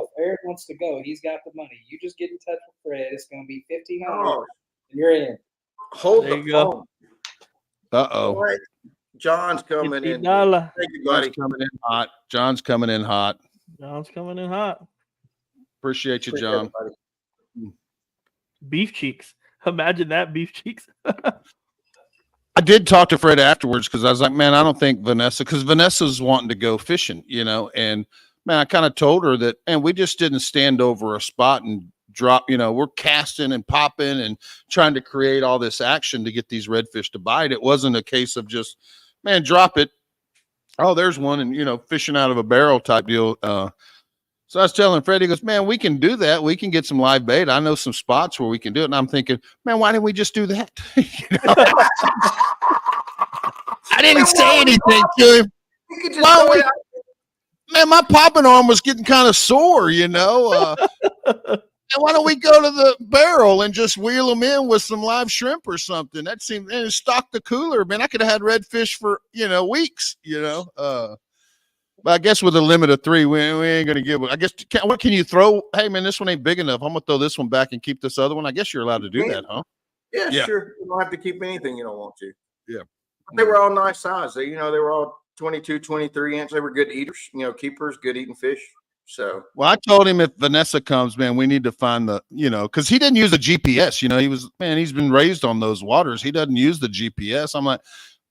if Eric wants to go, he's got the money. You just get in touch with Fred. It's going to be $1,500. And you're in. Hold the phone. Uh-oh. Right. John's coming in. Thank you, buddy. John's coming in hot. John's coming in hot. Appreciate you, John. Beef cheeks. Imagine that, beef cheeks. I did talk to Fred afterwards because I was like, man, I don't think because Vanessa's wanting to go fishing, you know, and man, I kind of told her that, and we just didn't stand over a spot and drop, you know, we're casting and popping and trying to create all this action to get these redfish to bite. It wasn't a case of just, man, drop it. Oh, there's one, and you know, fishing out of a barrel type deal. So I was telling Fred, he goes, man, we can do that. We can get some live bait. I know some spots where we can do it. And I'm thinking, man, why didn't we just do that? You know? I didn't say anything to him. Man, my popping arm was getting kind of sore, you know. And why don't we go to the barrel and just wheel them in with some live shrimp or something? That seemed, and stock the cooler. Man, I could have had redfish for, you know, weeks, you know. But I guess with a limit of 3, we ain't going to give it. I guess, what can you throw? Hey, man, this one ain't big enough. I'm going to throw this one back and keep this other one. I guess you're allowed to do that, huh? Yeah, sure. You don't have to keep anything you don't want to. Yeah. But they were all nice size. They, you know, they were all 22, 23 inch. They were good eaters, you know, keepers, good eating fish. So, well, I told him if Vanessa comes, man, we need to find the, you know, because he didn't use a GPS. You know, he's been raised on those waters. He doesn't use the GPS. I'm like,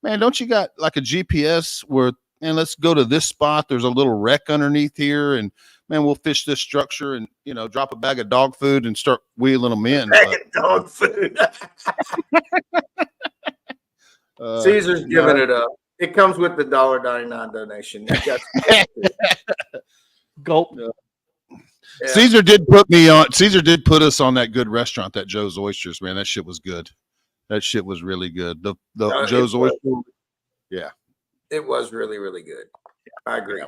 man, don't you got like a GPS where, man, let's go to this spot. There's a little wreck underneath here, and man, we'll fish this structure and, you know, drop a bag of dog food and start wheeling them in. Bag of dog food. Caesar's giving it up. It comes with the $1.99 donation. You got Gulp. Yeah. Caesar did put us on that good restaurant, that Joe's Oysters, man. That shit was good. That shit was really good. The Joe's Oysters. Yeah. It was really, really good. I agree.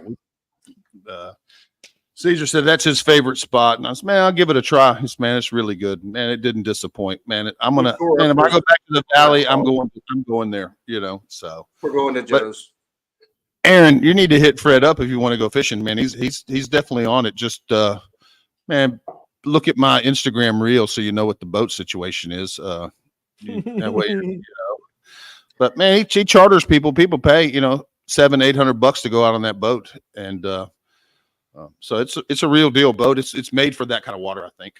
Caesar said that's his favorite spot, and I said, "Man, I'll give it a try." He said, "Man, it's really good. Man, it didn't disappoint. Man, if I go back to the Valley, I'm going there. You know." So we're going to Joe's. Aaron, you need to hit Fred up if you want to go fishing, man. He's definitely on it. Just man, look at my Instagram reel so you know what the boat situation is. That way, you know. But man, he charters people. People pay, $700-800 to go out on that boat, and so it's a real deal boat. It's made for that kind of water, I think.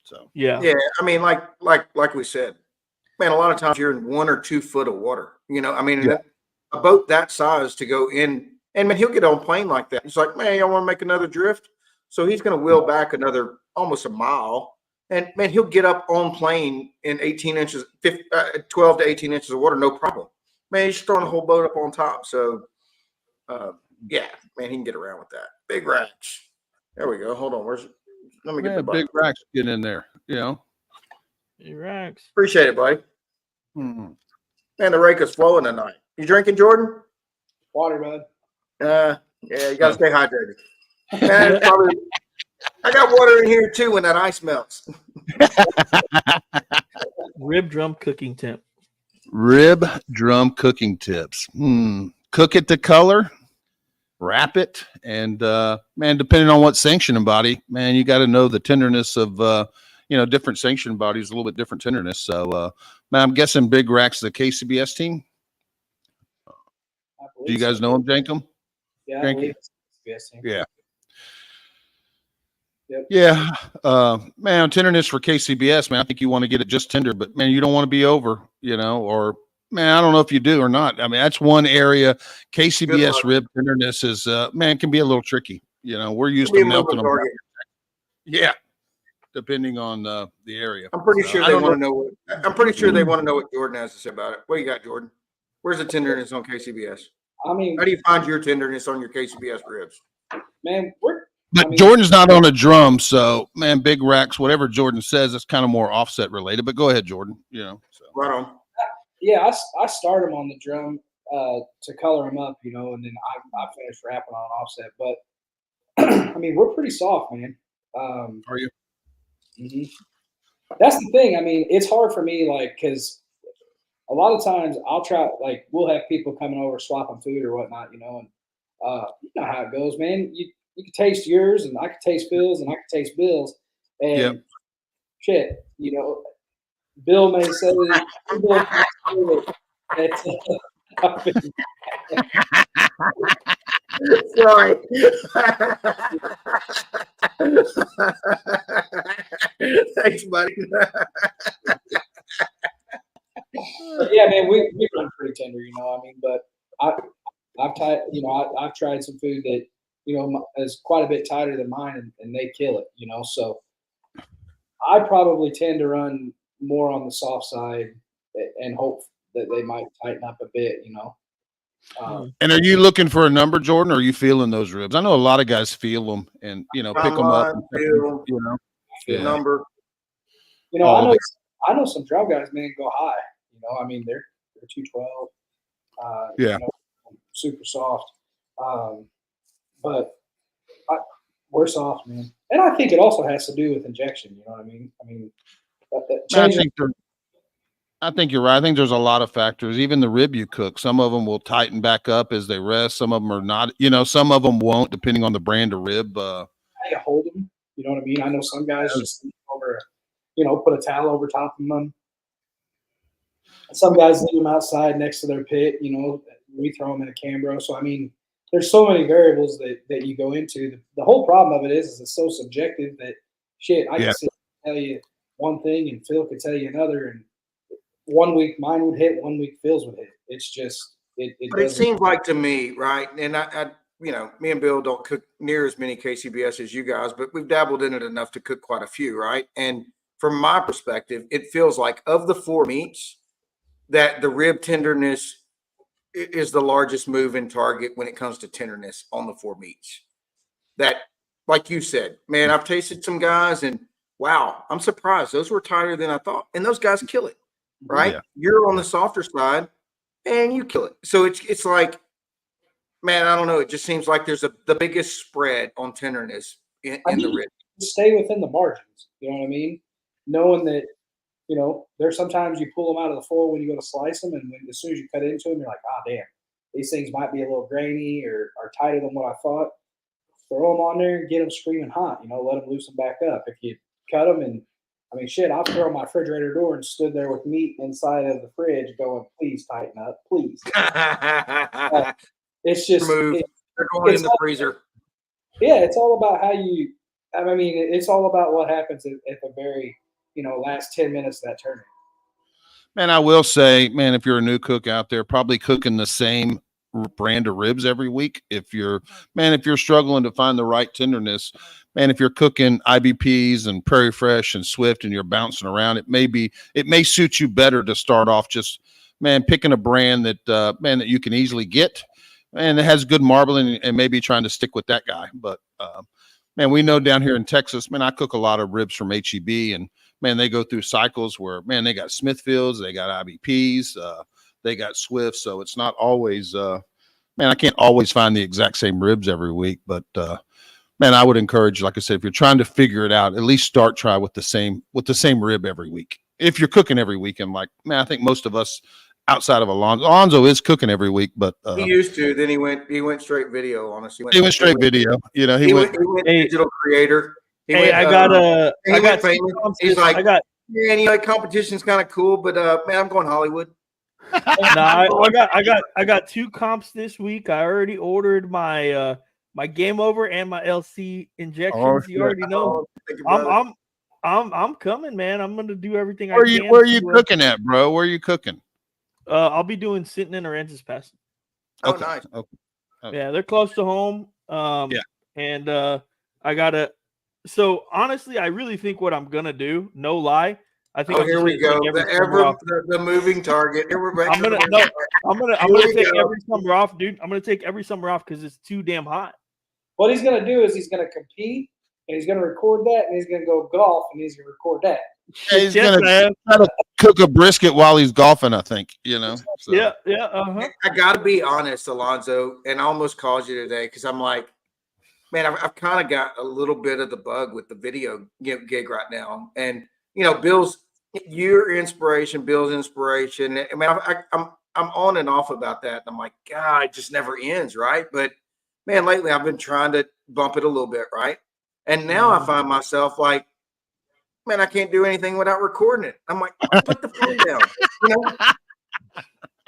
So yeah. I mean, like we said, man, a lot of times you're in 1 or 2 foot of water. I mean, a boat that size to go in, and man, he'll get on plane like that. He's like, man, y'all want to make another drift? So he's going to wheel back another almost a mile, and man, he'll get up on plane in 12 to 18 inches of water, no problem. Man, he's throwing the whole boat up on top. So, yeah, man, he can get around with that. Big racks. There we go. Hold on. Let me get the button. big racks get in there. Big racks. Appreciate it, buddy. Mm-hmm. Man, the rake is flowing tonight. You drinking, Jordan? Water, bud. Yeah, you gotta stay hydrated. Man, I got water in here too when that ice melts. Rib drum cooking tip. Rib drum cooking tips. Cook it to color, wrap it, and man, depending on what sanctioning body, man, you got to know the tenderness of different sanctioning bodies, a little bit different tenderness. So, man, I'm guessing Big Rack's the KCBS team. Do you guys know him, Jankum? Yeah, Janky? Yeah. Yep. Yeah. Man, tenderness for KCBS, man, I think you want to get it just tender, but man, you don't want to be over, or man, I don't know if you do or not. I mean, that's one area. KCBS rib tenderness is, man, can be a little tricky. We're used to melting them. Yeah. Depending on the area. I'm pretty sure they want to know what Jordan has to say about it. What you got, Jordan? Where's the tenderness on KCBS? I mean, how do you find your tenderness on your KCBS ribs? Man, Jordan's not on a drum, so man, Big Racks, whatever Jordan says, it's kind of more offset related. But go ahead, Jordan. So. Right on. Yeah, I start them on the drum to color them up, and then I finish wrapping on offset. But I mean, we're pretty soft, man. Are you? Mm-hmm. That's the thing. I mean, it's hard for me, because a lot of times I'll try, we'll have people coming over swapping food or whatnot, and you know how it goes, man. You can taste yours, and I can taste Phil's, and I can taste Bill's, and shit, Bill may say Sorry. Thanks, buddy. Yeah, man, we run pretty tender, I mean, but I've tried some food that is quite a bit tighter than mine, and they kill it, So I probably tend to run more on the soft side and hope that they might tighten up a bit, And are you looking for a number, Jordan, or are you feeling those ribs? I know a lot of guys feel them and pick them up. Number. I know some drought guys, man, go high. I mean they're 212. Super soft. But we're soft, man. And I think it also has to do with injection. You know what I mean? I think you're right. I think there's a lot of factors. Even the rib you cook, some of them will tighten back up as they rest. Some of them are not. Some of them won't, depending on the brand of rib. How you hold them? You know what I mean? I know some guys just over, put a towel over top of them. Some guys leave them outside next to their pit. We throw them in a Cambro. So I mean, there's so many variables that you go into. The whole problem of it is it's so subjective that shit. I can tell you one thing and Phil could tell you another, and 1 week mine would hit, 1 week Phil's would hit. It's just But it seems like to me, right? And I me and Bill don't cook near as many KCBS as you guys, but we've dabbled in it enough to cook quite a few, right? And from my perspective, it feels like of the 4 meats that the rib tenderness is the largest moving target when it comes to tenderness on the 4 meats. That, like you said, man, I've tasted some guys and wow, I'm surprised. Those were tighter than I thought. And those guys kill it, right? Yeah. You're on the softer side and you kill it. So it's like, man, I don't know. It just seems like there's the biggest spread on tenderness in the rib. Stay within the margins. You know what I mean? Knowing that, there's sometimes you pull them out of the foil when you go to slice them, and as soon as you cut into them, you're like, damn, these things might be a little grainy or tighter than what I thought. Throw them on there and get them screaming hot. Let them loosen back up. If you cut them, and I mean, shit, I've thrown my refrigerator door and stood there with meat inside of the fridge, going, "Please tighten up, please." It's just they're going in the freezer. Yeah, it's all about how you. I mean, it's all about what happens at the very, last 10 minutes of that turning. Man, I will say, man, if you're a new cook out there, probably cooking the same brand of ribs every week. If you're struggling to find the right tenderness, man, if you're cooking IBPs and Prairie Fresh and Swift and you're bouncing around, it may suit you better to start off just, man, picking a brand that that you can easily get and it has good marbling and maybe trying to stick with that guy. But man, we know down here in Texas, man, I cook a lot of ribs from HEB, and man, they go through cycles where, man, they got Smithfields, they got IBPs, they got Swift. So it's not always, man, I can't always find the exact same ribs every week, but man, I would encourage, like I said, if you're trying to figure it out, at least try with the same rib every week. If you're cooking every week, and like, man, I think most of us outside of Alonzo is cooking every week, but he used to. Then he went straight video. Honestly, he went straight video. He went digital creator. I got famous. He's like, man, competition's kind of cool, but man, I'm going Hollywood. I got 2 comps this week. I already ordered my my Game Over and my LC injections. You already know. I'm coming, man. I'm gonna do everything I can. Where are you cooking at, bro? Where are you cooking? I'll be doing Sinton or Aransas Pass. Okay. Nice. Okay. Yeah, they're close to home. And I gotta. So honestly, I really think what I'm gonna do, no lie, I think. Here we go. The moving target. Here we're back. I'm gonna take every summer off, dude. I'm gonna take every summer off because it's too damn hot. What he's gonna do is he's gonna compete and he's gonna record that, and he's gonna go golf and he's gonna record that. Yeah, he's gonna try to cook a brisket while he's golfing, I think. So. Yeah. I gotta be honest, Alonzo, and I almost called you today because I'm like, man, I've kind of got a little bit of the bug with the video gig right now, and Bill's your inspiration, Bill's inspiration. I mean, I'm on and off about that, and I'm like, God, it just never ends, right? But man, lately I've been trying to bump it a little bit, right? And now I find myself like, man, I can't do anything without recording it. I'm like, put the phone down.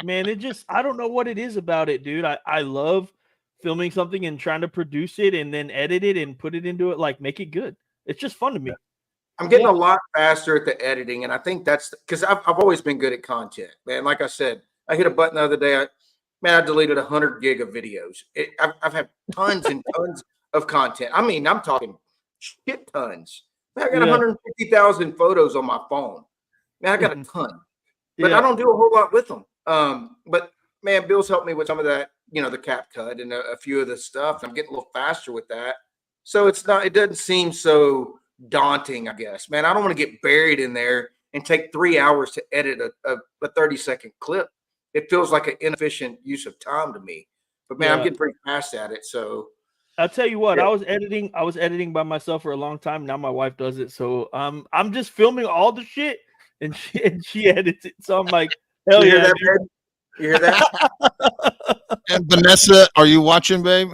Man, I don't know what it is about it, dude. I love filming something and trying to produce it and then edit it and put it into it, like make it good. It's just fun to me. I'm getting a lot faster at the editing, and I think that's because I've always been good at content, man. Like I said, I hit a button the other day. I deleted 100 gig of videos. I've had tons and tons of content. I mean, I'm talking shit tons. Man, I got 150,000 photos on my phone. Man, I got a ton, but I don't do a whole lot with them. But man, Bill's helped me with some of that, the cap cut and a few of the stuff. I'm getting a little faster with that. So it doesn't seem so daunting, I guess. Man, I don't want to get buried in there and take 3 hours to edit a 30-second clip. It feels like an inefficient use of time to me. But man, I'm getting pretty fast at it. So I'll tell you what, I was editing by myself for a long time. Now my wife does it. So I'm just filming all the shit and she edits it. So I'm like, hell yeah. You hear that? And Vanessa, are you watching, babe?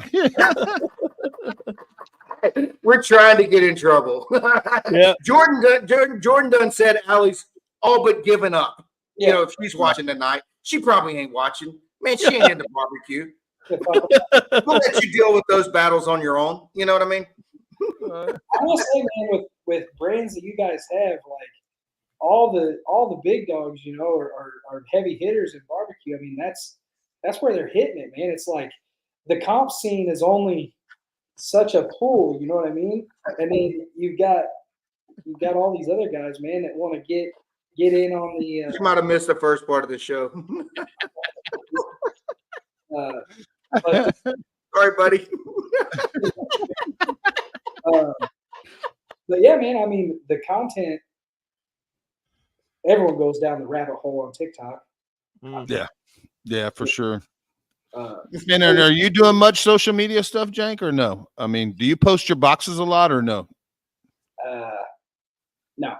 We're trying to get in trouble. Yeah. Jordan done said Allie's all but given up. Yeah. If she's watching tonight, she probably ain't watching. Man, she ain't in the barbecue. We'll let you deal with those battles on your own. You know what I mean? I will say, man, with brands that you guys have, like all the big dogs, are heavy hitters in barbecue. I mean, that's where they're hitting it, man. It's like the comp scene is only such a pool, you know what I mean? I mean, you've got all these other guys, man, that want to get in on the. You might have missed the first part of the show. But, Sorry, buddy. but yeah, man, I mean, the content, everyone goes down the rabbit hole on TikTok. Yeah, for sure. And are you doing much social media stuff, Jank, or no? I mean, do you post your boxes a lot or no? No.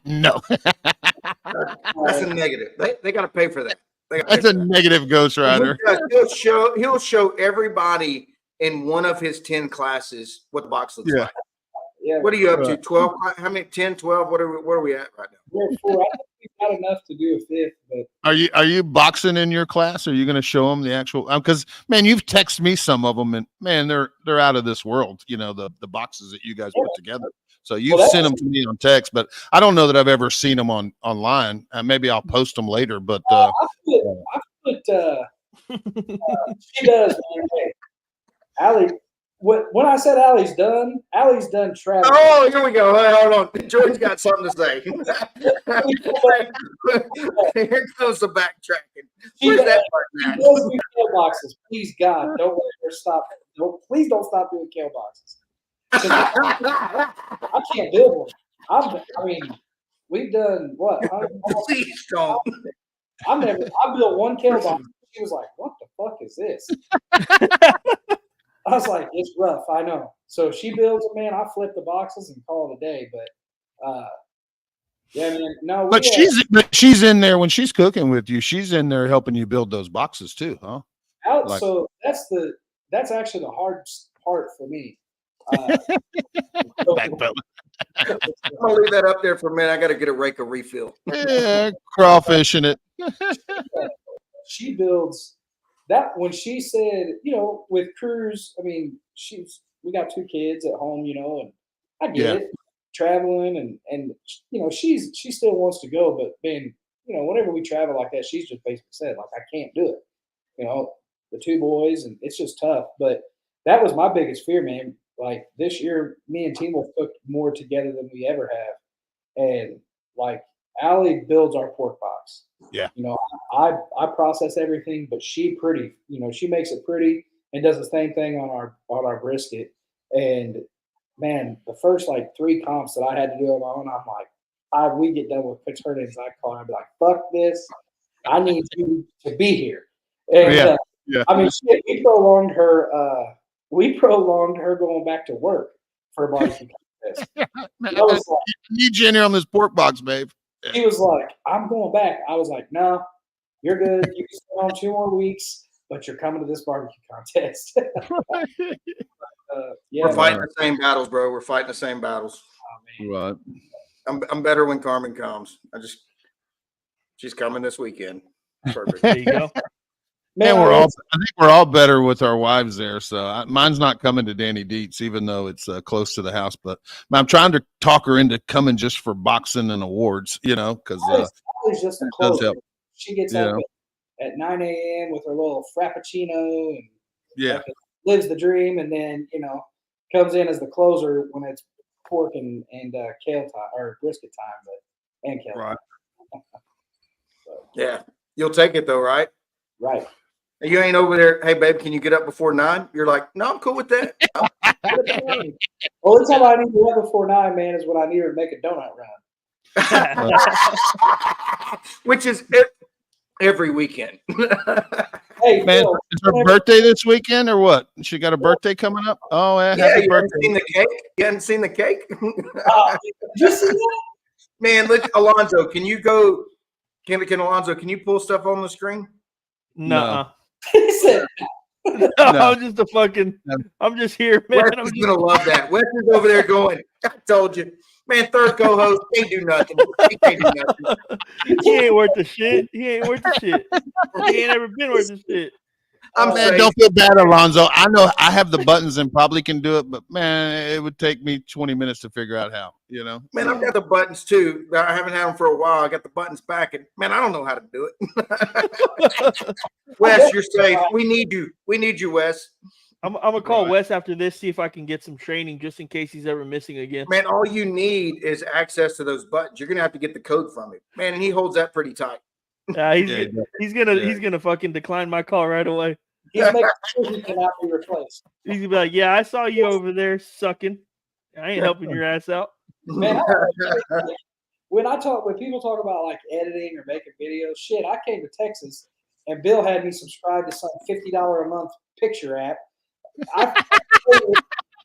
No. That's a negative. They got to pay for that. That's a negative Ghost Rider. He'll show everybody in one of his 10 classes what the box looks like. Yeah. What are you up to? 12? How many? 10, 12? Where are we at right now? We're 4. I think we've got enough to do a fifth, but Are you boxing in your class? Are you going to show them the actual? Because man, you've texted me some of them, and man, they're out of this world. You know, the boxes that you guys put together. So you've sent them to me on text, but I don't know that I've ever seen them online. Maybe I'll post them later. But I put she does. Man. Hey, Allie, when I said Allie's done traveling. Oh, here we go. Hold on. George's got something to say. Here goes the backtracking. Where's that part? Boxes. Please, God, don't let her stop. Please don't stop doing kale boxes. I can't build one. I mean, we've done what? Please don't. I built one kale box. She was like, "What the fuck is this?" I was like, "It's rough, I know." So she builds it, man. I flip the boxes and call it a day. But yeah, man. No, but she's in there when she's cooking with you. She's in there helping you build those boxes too, huh? So that's actually the hardest part for me. Backpedal. I'm gonna leave that up there for a minute. I got to get a rake of refill. Yeah, crawfish in it. She builds that when she said, with Cruz. I mean, we got 2 kids at home, and I get it, traveling and she still wants to go, but man, whenever we travel like that, she's just basically said like I can't do it. The 2 boys, and it's just tough. But that was my biggest fear, man. Like this year, me and Timo cooked more together than we ever have. And like Allie builds our pork box. Yeah. I process everything, but she makes it pretty and does the same thing on our brisket. And man, the first like 3 comps that I had to do on my own, I'm like, we get done with her names, I call her, I'd be like, fuck this. I need you to be here. And I mean, shit, we prolonged her going back to work for a barbecue contest. I need you in here on this pork box, babe. Yeah. He was like, I'm going back. I was like, no, you're good. You can stay on 2 more weeks, but you're coming to this barbecue contest. We're fighting the same battles, bro. We're fighting the same battles. Oh, Right. I'm better when Carmen comes. She's coming this weekend. Perfect. There you go. Man, I think we're all better with our wives there. So mine's not coming to Danny Dietz, even though it's close to the house. But I'm trying to talk her into coming just for boxing and awards, because it's just a closer. She gets up at 9 a.m. with her little frappuccino and lives the dream, and then comes in as the closer when it's pork and kale time or brisket time, and kale. Right. Yeah, you'll take it though, right? Right. You ain't over there. Hey, babe, can you get up before 9? You're like, no, I'm cool with that. Only time I need to get up before 9, man, is when I need to make a donut run. Which is every weekend. Hey, man, Phil, is her birthday this weekend or what? She got a birthday coming up? Oh, happy birthday. Seen the cake? You haven't seen the cake? did you see that? Man, look, Alonzo, can you go? Can Alonzo, can you pull stuff on the screen? No. He said, no. I'm just here, man. Wes is gonna love that. Wes is over there going, I told you. Man, third co-host can't do nothing. He can't do nothing. He ain't worth the shit. He ain't ever been worth the shit. Man, don't feel bad, Alonzo. I know I have the buttons and probably can do it, but man, it would take me 20 minutes to figure out how, Man, I've got the buttons too. I haven't had them for a while. I got the buttons back, and man, I don't know how to do it. Wes, you're safe. We need you. We need you, Wes. I'm gonna call Wes after this, see if I can get some training just in case he's ever missing again. Man, all you need is access to those buttons. You're gonna have to get the code from him, man, and he holds that pretty tight. He's gonna fucking decline my call right away. He's making sure he cannot be replaced. He's gonna be like, "Yeah, I saw you over there sucking. I ain't helping your ass out." Man, when people talk about like editing or making videos, shit, I came to Texas and Bill had me subscribe to some $50 a month picture app. I'm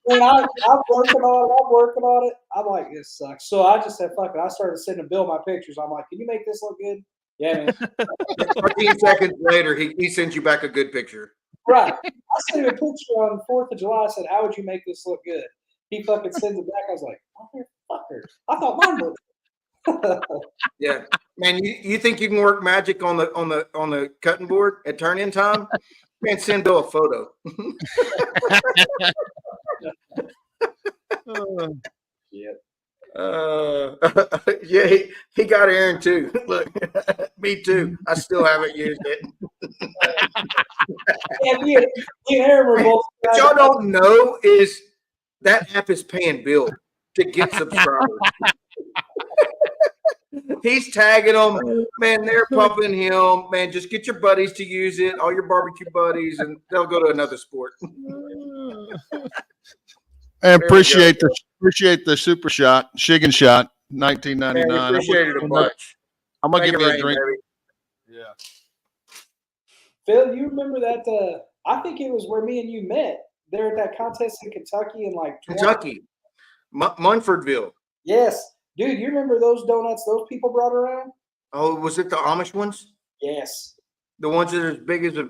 working on it. I'm like, this sucks. So I just said, fuck it. I started sending Bill my pictures. I'm like, can you make this look good? Yeah, man. 14 seconds later, he sends you back a good picture. Right. I sent him a picture on the 4th of July. I said, how would you make this look good? He fucking sends it back. I was like, motherfucker. I thought mine looked. Yeah, man. You think you can work magic on the cutting board at turn-in time? Man, send Bill a photo. Yeah, he got Aaron too. Look, me too. I still haven't used it. Yeah, me and Aaron were both. What y'all don't know is that app is paying Bill to get subscribers. He's tagging them, man. They're pumping him, man. Just get your buddies to use it, all your barbecue buddies, and they'll go to another sport. And appreciate the super shot, Shiggin shot, 1999. Man, appreciate it a bunch. I'm gonna give you a Rain, drink. baby. Yeah. Phil, you remember that? I think it was where me and you met. There at that contest in Kentucky in like Kentucky, Munfordville. Yes, dude. You remember those donuts those people brought around? Oh, was it the Amish ones? Yes. The ones that are as big as a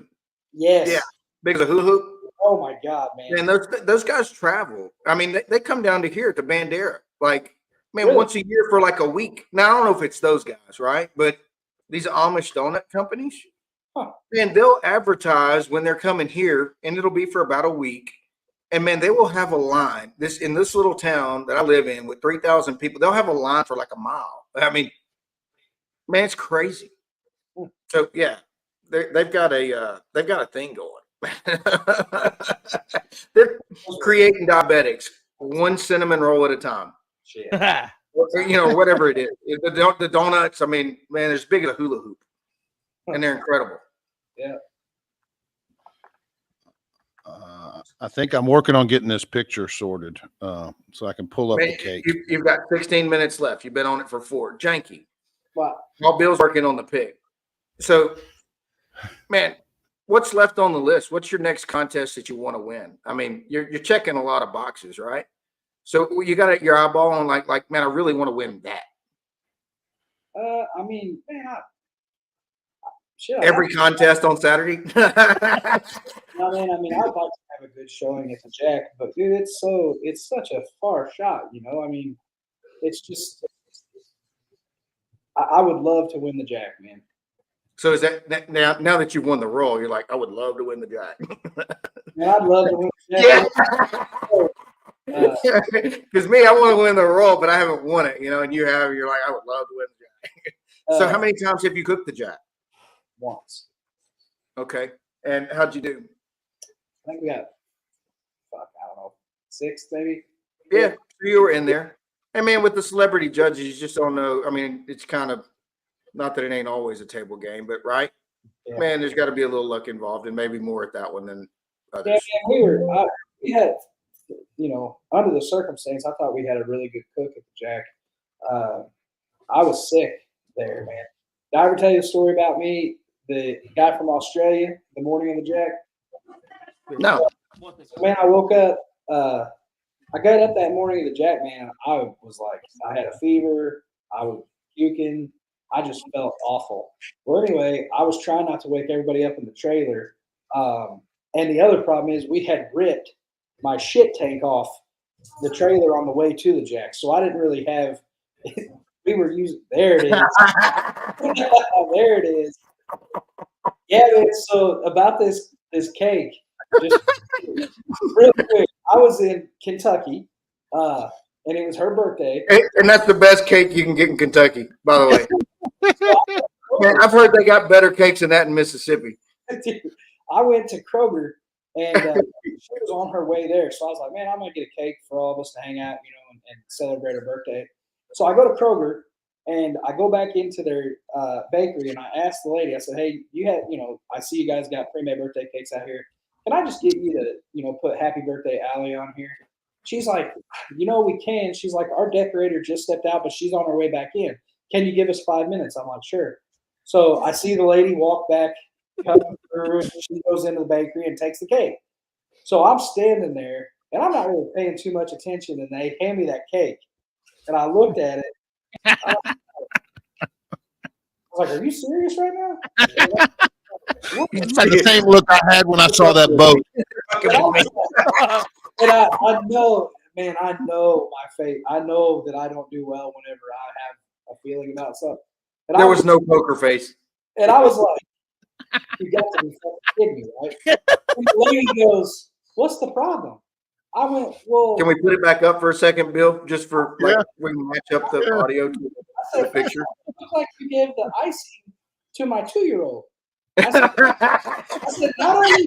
Yes. big as a hula hoop. Oh my God, man! And those guys travel. I mean, they come down to here at the Bandera, like, man, Really? once a year for like a week. Now I don't know if it's those guys, right? But these Amish donut companies, man, they'll advertise when they're coming here, and it'll be for about a week. And man, they will have a line. In this little town that I live in with 3,000 people, they'll have a line for like a mile. I mean, man, it's crazy. So yeah, they've got a thing going. They're creating diabetics one cinnamon roll at a time. Shit. Whatever it is. The donuts, I mean, man, they're as big as a hula hoop, and they're incredible. Yeah. I think I'm working on getting this picture sorted so I can pull up the cake. You've got 16 minutes left. You've been on it for 4. Janky. Wow. While Bill's working on the pig. So, man, what's left on the list? What's your next contest that you want to win? I mean, you're checking a lot of boxes, right? So you got your eyeball on like, man, I really want to win that. I mean, man, Every contest on Saturday. I mean, I'd like to have a good showing at the Jack, but dude, it's such a far shot, I mean, it's just, I would love to win the Jack, man. So is that now that you've won the Royal, you're like, I would love to win the Jack. Man, I'd love to win the Jack. Because me, I want to win the Royal, but I haven't won it, and you have. You're like, I would love to win the Jack. So how many times have you cooked the Jack? Once. Okay. And how'd you do? I think we got, I don't know, 6 maybe. Yeah, so you were in there. And man, with the celebrity judges, you just don't know. I mean, it's kind of, not that it ain't always a table game, but right? Yeah. Man, there's got to be a little luck involved, and maybe more at that one than others. Yeah, we had, under the circumstance, I thought we had a really good cook at the Jack. I was sick there, man. Did I ever tell you the story about me, the guy from Australia, the morning of the Jack? No. Man, I woke up, I got up that morning of the Jack, man. I was like, I had a fever. I was puking. I just felt awful. Well, anyway, I was trying not to wake everybody up in the trailer. And the other problem is we had ripped my shit tank off the trailer on the way to the Jack. So I didn't really have, we were using, there it is. There it is. Yeah, man, so about this cake, just real quick, I was in Kentucky, and it was her birthday. And that's the best cake you can get in Kentucky, by the way. Man, I've heard they got better cakes than that in Mississippi. Dude, I went to Kroger, and she was on her way there. So I was like, man, I'm going to get a cake for all of us to hang out, and celebrate her birthday. So I go to Kroger, And I go back into their bakery and I asked the lady, I said, hey, I see you guys got pre-made birthday cakes out here. Can I just get you to, put happy birthday Allie on here? She's like, we can. She's like, our decorator just stepped out, but she's on her way back in. Can you give us 5 minutes? I'm like, sure. So I see the lady walk back, come through, and she goes into the bakery and takes the cake. So I'm standing there, and I'm not really paying too much attention, and they hand me that cake. And I looked at it. I was like, are you serious right now? It's like the same look I had when I saw that boat. And I know, man, I know my fate. I know that I don't do well whenever I have a feeling about something. And There was no poker face. And I was like, you got to be fucking kidding me, right? And the lady goes, what's the problem? I went, well. Can we put it back up for a second, Bill? Just for we can match up the audio to the picture. It looks like you gave the icing to my 2-year-old. I said, not only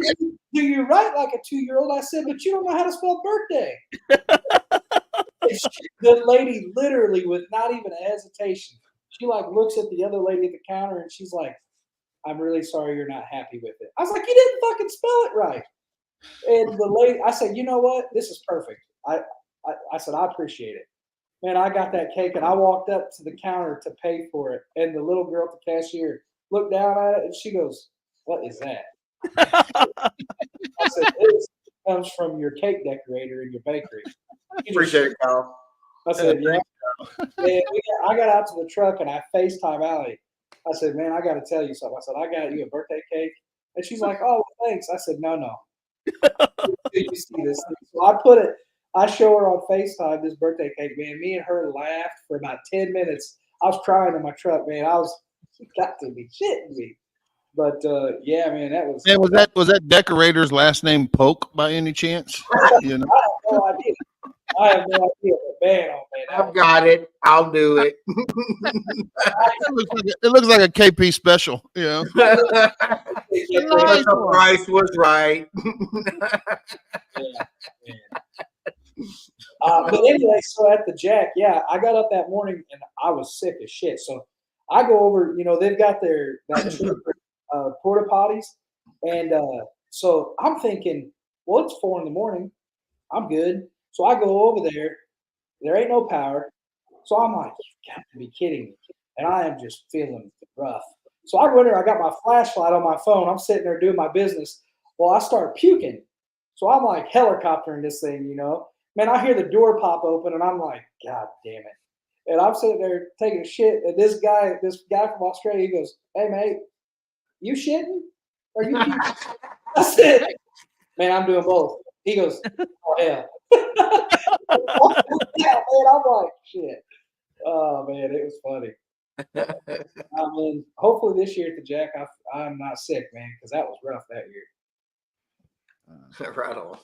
do you write like a 2-year-old, I said, but you don't know how to spell birthday. The lady literally, with not even a hesitation, she like looks at the other lady at the counter and she's like, I'm really sorry you're not happy with it. I was like, you didn't fucking spell it right. And the lady, I said, you know what? This is perfect. I said, I appreciate it. Man, I got that cake and I walked up to the counter to pay for it. And the little girl at the cashier looked down at it and she goes, what is that? I said, this comes from your cake decorator in your bakery. Appreciate it, Kyle. I said, yeah. And I got out to the truck and I FaceTime Allie. I said, man, I got to tell you something. I said, I got you a birthday cake. And she's like, oh, thanks. I said, no. You see this thing. So I show her on FaceTime this birthday cake, man. Me and her laughed for about 10 minutes. I was crying in my truck, man. She got to be shitting me. But yeah, man, that was. Man, was that decorator's last name Polk by any chance? You know? I have no idea. But man, oh man, I've got it. I'll do it. It looks like a KP special. You know? The price was right. But anyway, so at the Jack, yeah, I got up that morning and I was sick as shit. So I go over, they've got that porta potties, and so I'm thinking, well, it's 4 a.m. I'm good. So I go over there. There ain't no power. So I'm like, you got to be kidding me. And I am just feeling rough. So I go in there. I got my flashlight on my phone. I'm sitting there doing my business. Well, I start puking. So I'm like helicoptering this thing, Man, I hear the door pop open, and I'm like, God damn it. And I'm sitting there taking a shit. And this guy from Australia, he goes, hey, mate, you shitting? Are you puking? I said, man, I'm doing both. He goes, oh, hell. Yeah, man, I'm like, shit. Oh, man, it was funny. I mean, hopefully this year at the Jack, I'm not sick, man, because that was rough that year. Right on.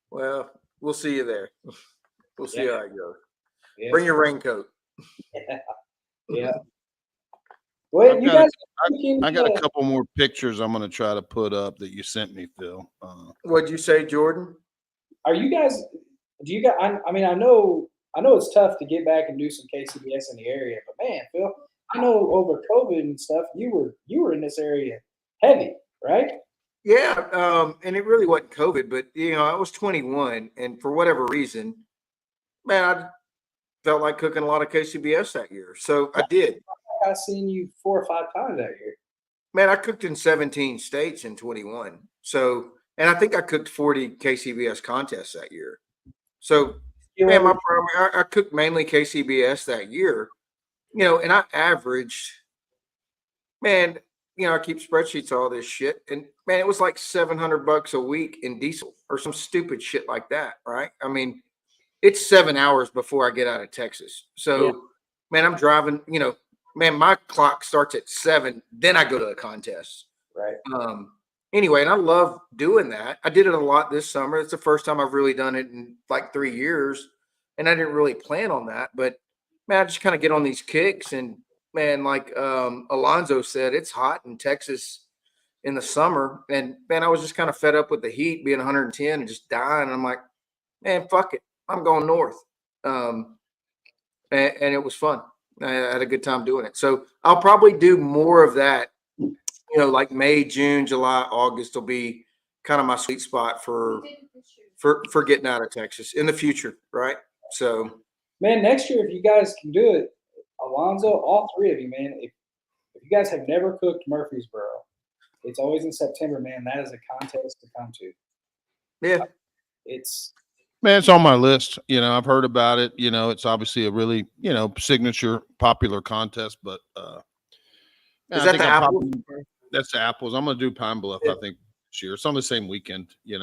Well, we'll see you there. We'll see how it goes. Yeah. Bring your raincoat. Yeah. Well, I got a couple more pictures I'm going to try to put up that you sent me, Phil. What'd you say, Jordan? Are you guys? Do you guys? I mean, I know it's tough to get back and do some KCBS in the area, but man, Phil, I know over COVID and stuff, you were in this area heavy, right? Yeah, and it really wasn't COVID, but I was 21, and for whatever reason, man, I felt like cooking a lot of KCBS that year, so I did. I've seen you 4 or 5 times that year. Man, I cooked in 17 states in 21, so. And I think I cooked 40 KCBS contests that year. So, man, I cooked mainly KCBS that year, and I averaged, man, I keep spreadsheets, all this shit. And, man, it was like $700 a week in diesel or some stupid shit like that, right? I mean, it's 7 hours before I get out of Texas. So, man, I'm driving, man, my clock starts at 7, then I go to the contest. Right. Anyway, and I love doing that. I did it a lot this summer. It's the first time I've really done it in like 3 years, and I didn't really plan on that. But, man, I just kind of get on these kicks. And, man, like Alonzo said, it's hot in Texas in the summer. And, man, I was just kind of fed up with the heat being 110 and just dying. And I'm like, man, fuck it. I'm going north. And it was fun. I had a good time doing it. So I'll probably do more of that. Like May, June, July, August will be kind of my sweet spot for getting out of Texas in the future, right? So, man, next year if you guys can do it, Alonzo, all three of you, man. If you guys have never cooked Murfreesboro, it's always in September, man. That is a contest to come to. yeah, it's on my list. I've heard about it. It's obviously a really signature popular contest, but is that the Apples? That's the Apples. I'm gonna do Pine Bluff. I think this year. It's on the same weekend. Yep,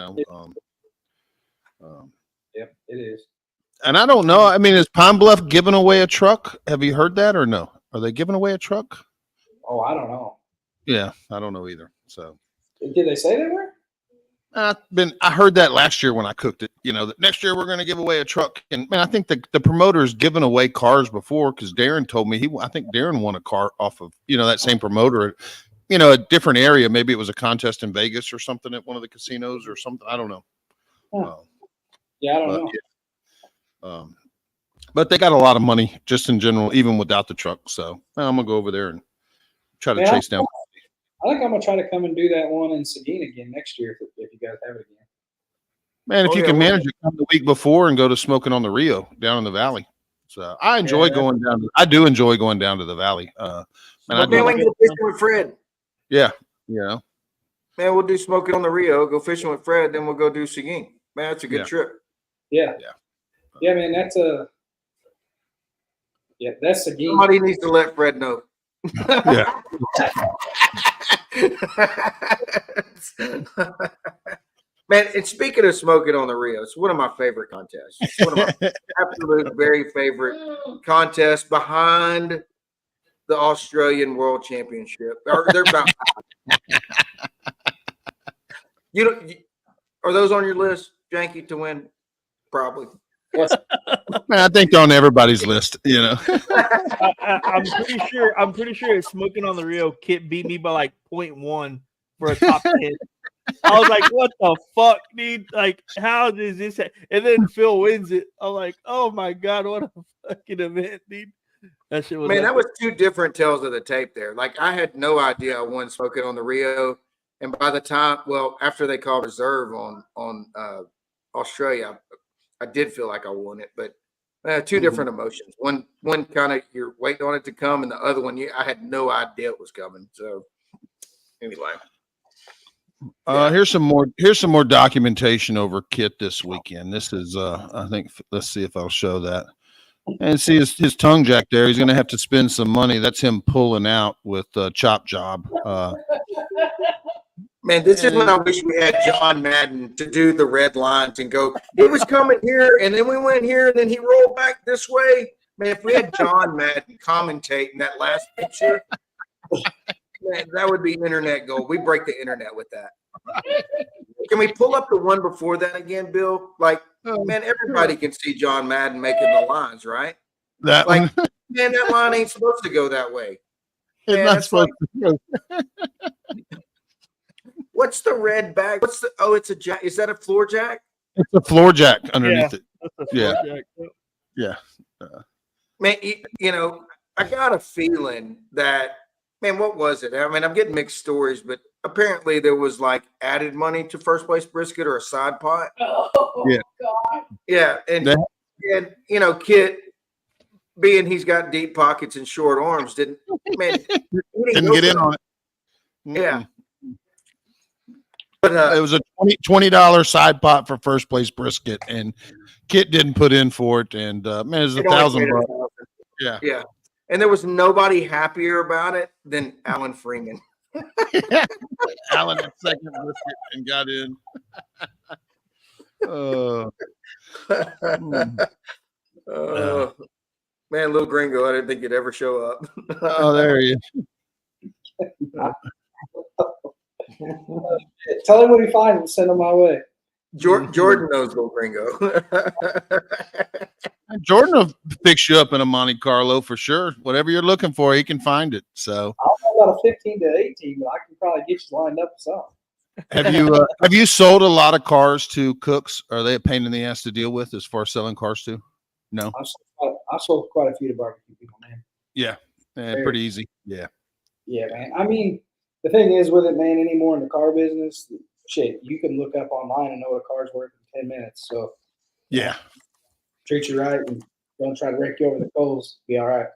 it is. And I don't know. I mean, is Pine Bluff giving away a truck? Have you heard that or no? Are they giving away a truck? Oh, I don't know. Yeah, I don't know either. So, did they say they were? I heard that last year when I cooked it. That next year we're going to give away a truck. And man, I think the promoter's given away cars before because Darren told me I think Darren won a car off of that same promoter. A different area. Maybe it was a contest in Vegas or something at one of the casinos or something. I don't know. Yeah, I don't know. Yeah. But they got a lot of money just in general, even without the truck. So I'm gonna go over there and try to chase down. I think I'm gonna try to come and do that one in Seguin again next year if you guys have it again. Man, if you can manage it, come the week before and go to Smoking on the Rio down in the valley. So I enjoy going down. I do enjoy going down to the valley. Man, we can go fishing with Fred. Yeah, Man, we'll do Smoking on the Rio, go fishing with Fred, then we'll go do Seguin. Man, that's a good trip. Yeah, man, that's Seguin. Somebody needs to let Fred know. Yeah. Man, and speaking of Smoking on the Rio, it's one of my favorite contests. It's one of my absolute very favorite contests behind the Australian World Championship. They're about are those on your list, Janky, to win? Probably. Man, I think they're on everybody's list. I'm pretty sure it's Smoking on the Rio. Kit beat me by like 0.1 for a top 10. I was like, what the fuck, dude? Like, how does this happen? And then Phil wins it. I'm like, oh my God, what a fucking event, dude. That shit was that was two different tells of the tape there. Like, I had no idea I won Smoking on the Rio. And by the time, after they called reserve on Australia, I did feel like I won it, but two different emotions. One kind of you're waiting on it to come, and the other one, I had no idea it was coming. So anyway, here's some more documentation over Kit this weekend. This is I think let's see if I'll show that. And see his tongue jack there. He's going to have to spend some money. That's him pulling out with Chop Job. Man, this is when I wish we had John Madden to do the red lines and go, he was coming here, and then we went here, and then he rolled back this way. Man, if we had John Madden commentating that last picture, man, that would be internet gold. We break the internet with that. Can we pull up the one before that again, Bill? Like, man, everybody can see John Madden making the lines, right? That man, that line ain't supposed to go that way. It's Man, not supposed to go. What's the red bag? It's a jack. Is that a floor jack? It's a floor jack underneath it. Jack. Yeah. Man, I got a feeling that, man, what was it? I mean, I'm getting mixed stories, but apparently there was like added money to first place brisket or a side pot. Oh, yeah. God. Yeah. And Kit, being he's got deep pockets and short arms, didn't get in on it. Yeah. But it was a $20 side pot for first place brisket, and Kit didn't put in for it. And man, it was $1,000. Yeah, yeah. And there was nobody happier about it than Alan Freeman. Alan had second brisket and got in. Man, little gringo, I didn't think you'd ever show up. Oh, there he is. Tell him what he finds and send him my way. Jordan knows little gringo. Jordan will fix you up in a Monte Carlo for sure. Whatever you're looking for, he can find it. So I don't know about a 15 to 18, but I can probably get you lined up with some. Have you sold a lot of cars to cooks? Are they a pain in the ass to deal with as far as selling cars too? No. I've sold quite a few to barbecue people, man. Yeah. Pretty easy. Yeah. Yeah, man. I mean, the thing is with it, man, anymore in the car business, shit, you can look up online and know what a car's worth in 10 minutes. So, Yeah. Treat you right and don't try to rake you over the coals. Be all right.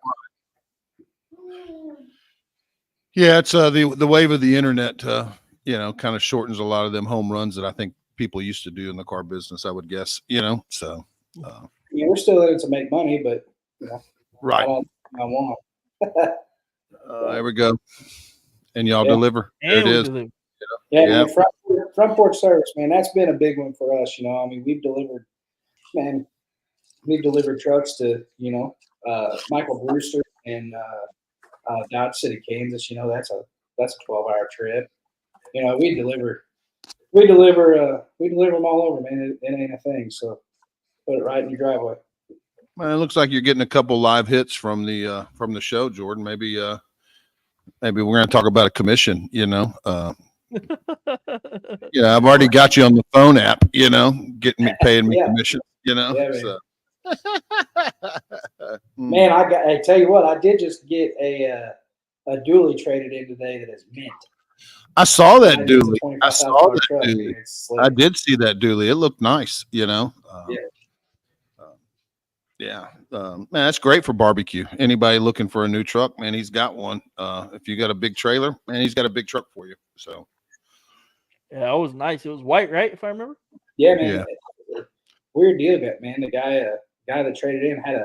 Yeah, it's the wave of the internet, kind of shortens a lot of them home runs that I think people used to do in the car business, I would guess, so. We're still in it to make money, but, Right. I want. There we go. And y'all deliver. There it is. Deliver. Yeah, man, front porch service, man, that's been a big one for us. I mean, we've delivered trucks to, Michael Brewster in Dodge City, Kansas. That's a 12-hour trip. We deliver them all over, man. It ain't a thing. So put it right in your driveway. Well, it looks like you're getting a couple live hits from the show, Jordan. Maybe we're going to talk about a commission. I've already got you on the phone app. Paying me commission. Yeah, so. Man, I tell you what, I did just get a dually traded in today that is mint. I saw that dually. I did see that dually. It looked nice. Man, that's great for barbecue. Anybody looking for a new truck, man, he's got one. If you got a big trailer, man, he's got a big truck for you. So, yeah, it was nice. It was white, right? If I remember. Yeah, man. Yeah. Weird deal, man. The guy that traded in had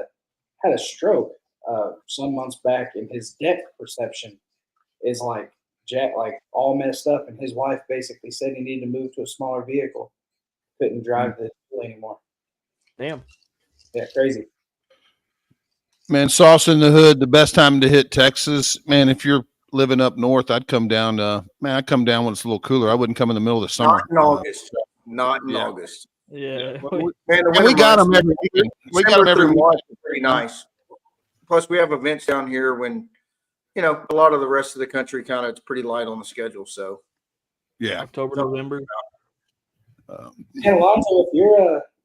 a stroke some months back, and his depth perception is like all messed up. And his wife basically said he needed to move to a smaller vehicle. Couldn't drive the deal anymore. Damn. Yeah, crazy. Man, sauce in the hood, the best time to hit Texas. Man, if you're living up north, I'd come down. I'd come down when it's a little cooler. I wouldn't come in the middle of the summer. Not in August. Yeah. Man, we got them every weekend. We got them every weekend. Pretty nice. Plus, we have events down here when, a lot of the rest of the country it's pretty light on the schedule. So, yeah, October, November. And Alonzo,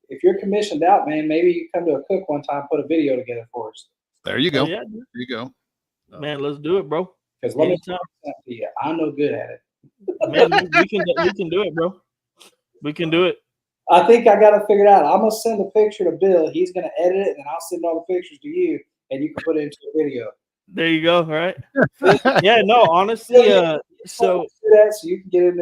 if you're commissioned out, man, maybe you come to a cook one time, put a video together for us. There you go. Oh, yeah. There you go. Man, let's do it, bro. Because let me tell you something, I'm no good at it. Man, we can do it, bro. We can do it. I think I got to figure it out. I'm gonna send a picture to Bill. He's gonna edit it, and I'll send all the pictures to you, and you can put it into a video. There you go. All right. Yeah. No. Honestly, so you can get in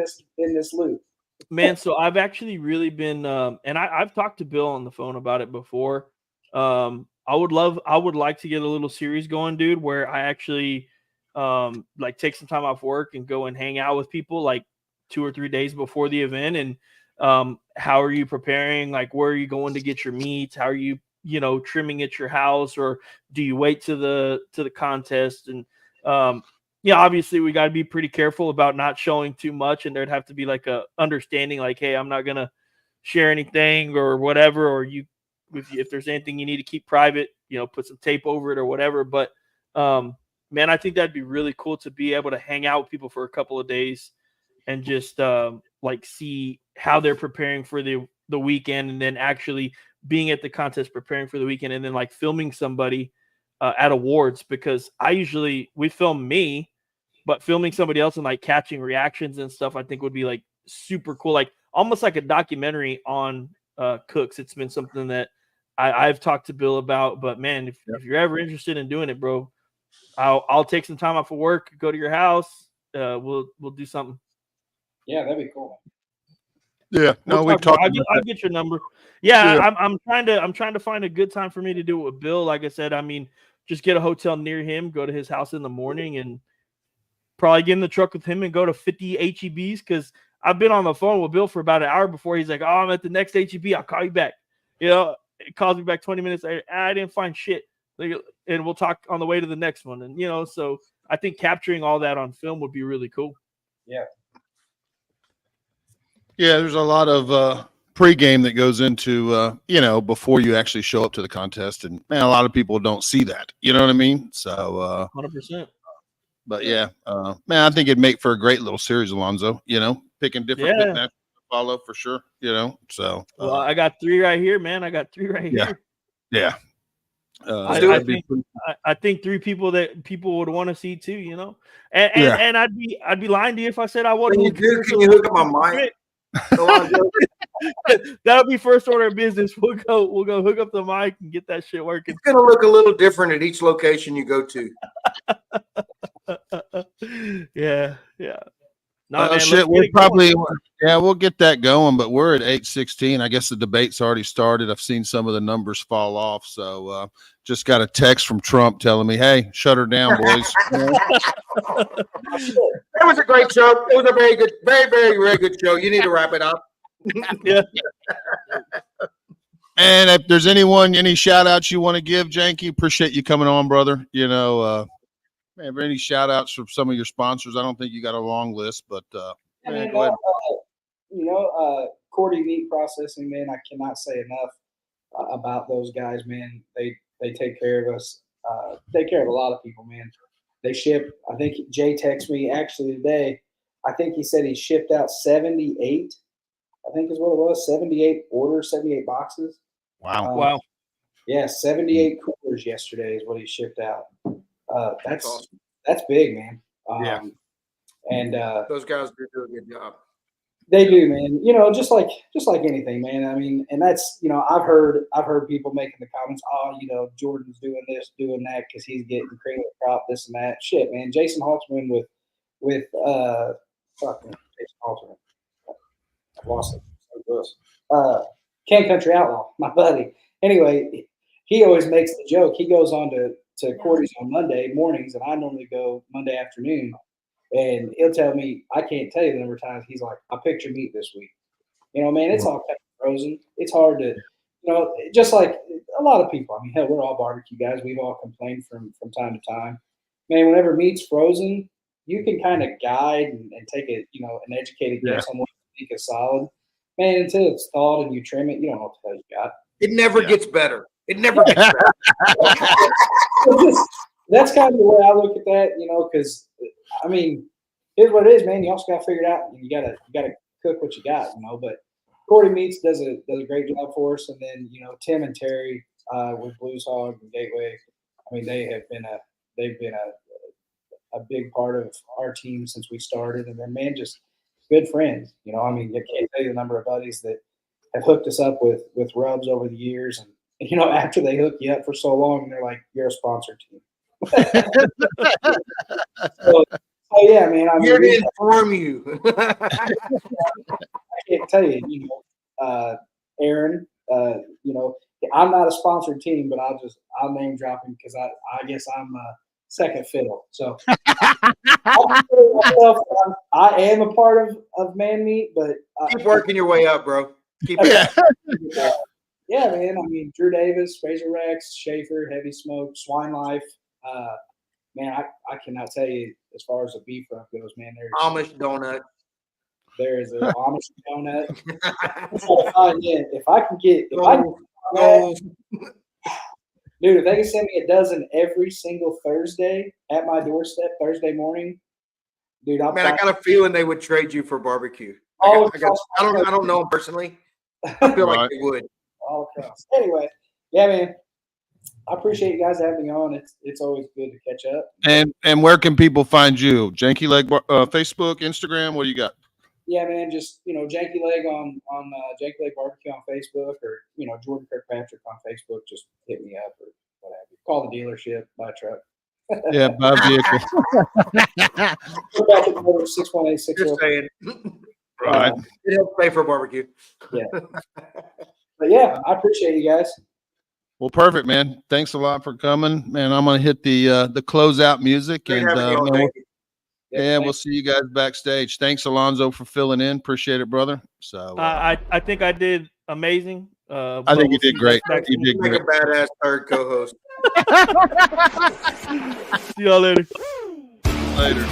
this loop. Man, so I've actually really been, and I've talked to Bill on the phone about it before. I would like to get a little series going, dude, where I actually take some time off work and go and hang out with people 2 or 3 days before the event. And how are you preparing? Where are you going to get your meats? How are you, trimming at your house, or do you wait to the contest? And obviously we got to be pretty careful about not showing too much, and there'd have to be a understanding, hey, I'm not gonna share anything or whatever, or if there's anything you need to keep private, put some tape over it or whatever. But man, I think that'd be really cool to be able to hang out with people for a couple of days and just see how they're preparing for the weekend, and then actually being at the contest preparing for the weekend, and then filming somebody at awards, because we film me, but filming somebody else and catching reactions and stuff, I think would be super cool, almost like a documentary on cooks. It's been something that I've talked to Bill about. But man, if you're ever interested in doing it, bro, I'll take some time off of work, go to your house. We'll do something. Yeah, that'd be cool. Yeah, no, we've talked. I'll get your number. Yeah, yeah. I'm trying to find a good time for me to do it with Bill. Like I said, I mean, just get a hotel near him, go to his house in the morning, and probably get in the truck with him and go to 50 HEBs, because I've been on the phone with Bill for about an hour before. He's like, "Oh, I'm at the next HEB. I'll call you back." It calls me back 20 minutes later. I didn't find shit. And we'll talk on the way to the next one. And, so I think capturing all that on film would be really cool. Yeah. Yeah, there's a lot of pregame that goes into, before you actually show up to the contest. And, man, a lot of people don't see that. You know what I mean? So 100%. But, yeah, man, I think it'd make for a great little series, Alonzo, picking different pit matches to follow for sure, So. Well, I got 3 right here, man. I got 3 right here. Yeah. I think 3 people that people would want to see too, you know, and I'd be lying to you if I said I wasn't. Can you hook up my mic? That'll be first order of business. We'll go hook up the mic and get that shit working. It's gonna look a little different at each location you go to. Yeah. No, man, shit, we'll get that going, but we're at 8:16. I guess the debate's already started. I've seen some of the numbers fall off, so just got a text from Trump telling me, "Hey, shut her down, boys." That was a great show. It was a very good, very, very, very good show. You need to wrap it up. Yeah. And if there's any shout outs you want to give, Janky, appreciate you coming on, brother. You know, man, any shout outs from some of your sponsors? I don't think you got a long list, but go ahead. Cordy Meat Processing, man, I cannot say enough about those guys, man. They take care of us. Take care of a lot of people, man. They ship. I think Jay texted me actually today. I think he said he shipped out 78. I think is what it was. 78 orders, 78 boxes. Wow. Wow. Yeah, 78 coolers yesterday is what he shipped out. That's awesome. That's big, man. And those guys do a good job. They do, man. You know, just like anything, man. I mean, and that's, you know, I've heard people making the comments, oh, you know, Jordan's doing this, doing that because he's getting cream of the crop, this and that. Shit, man. Jason Halterman with Jason Halterman. I've lost it. Ken Country Outlaw, my buddy. Anyway, he always makes the joke. He goes on to Cordy's on Monday mornings, and I normally go Monday afternoon. And he'll tell me, I can't tell you the number of times he's like, I picked your meat this week. You know, man, it's all kind of frozen. It's hard to, you know, just like a lot of people. I mean, hell, we're all barbecue guys. We've all complained from time to time. Man, whenever meat's frozen, you can kind of guide and take it, you know, an educated guess on what you think is solid. Man, until it's thawed and you trim it, you don't know what the hell you got. It never gets better. It never gets better. That's kind of the way I look at that, you know, because I mean, here's what it is, man. You also got to figure it out. You got to cook what you got, you know. But Cordy Meats does a great job for us, and then you know Tim and Terry with Blues Hog and Gateway. I mean, they've been a big part of our team since we started, and they're, man, just good friends. You know, I mean, I can't tell you the number of buddies that have hooked us up with rubs over the years, and you know, after they hook you up for so long, they're like, you're a sponsor team. So yeah, man. I mean, here to inform you. I can't tell you, you know, Aaron, you know, I'm not a sponsored team, but I'll name drop him because I guess I'm second fiddle. So I am a part of Man Meat, but keep working your way up, bro. Keep it. Yeah, man. I mean, Drew Davis, Razor Rex, Schaefer, Heavy Smoke, Swine Life. Man, I cannot tell you as far as the beef rub goes, man. There's Amish donut. There is an Amish donut. If I can get, dude, if they can send me a dozen every single Thursday at my doorstep Thursday morning, dude, I got a feeling they would trade you for barbecue. I don't know them personally. I feel like they would. All across. Anyway, yeah, man. I appreciate you guys having me on. It's always good to catch up. And where can people find you? Janky Leg, Facebook, Instagram. What do you got? Yeah, man. Just Janky Leg on Janky Leg BBQ on Facebook, or Jordan Kirkpatrick on Facebook. Just hit me up or whatever. Call the dealership, buy a truck. Yeah, buy a vehicle. 618-608. Just saying. Right. It helps pay for barbecue. Yeah. But yeah, I appreciate you guys. Well, perfect, man. Thanks a lot for coming, man. I'm gonna hit the closeout music, and we'll see you guys backstage. Thanks, Alonzo, for filling in. Appreciate it, brother. So I think I did amazing. I think you did great. You did great. Like a badass third co-host. See y'all later. Later.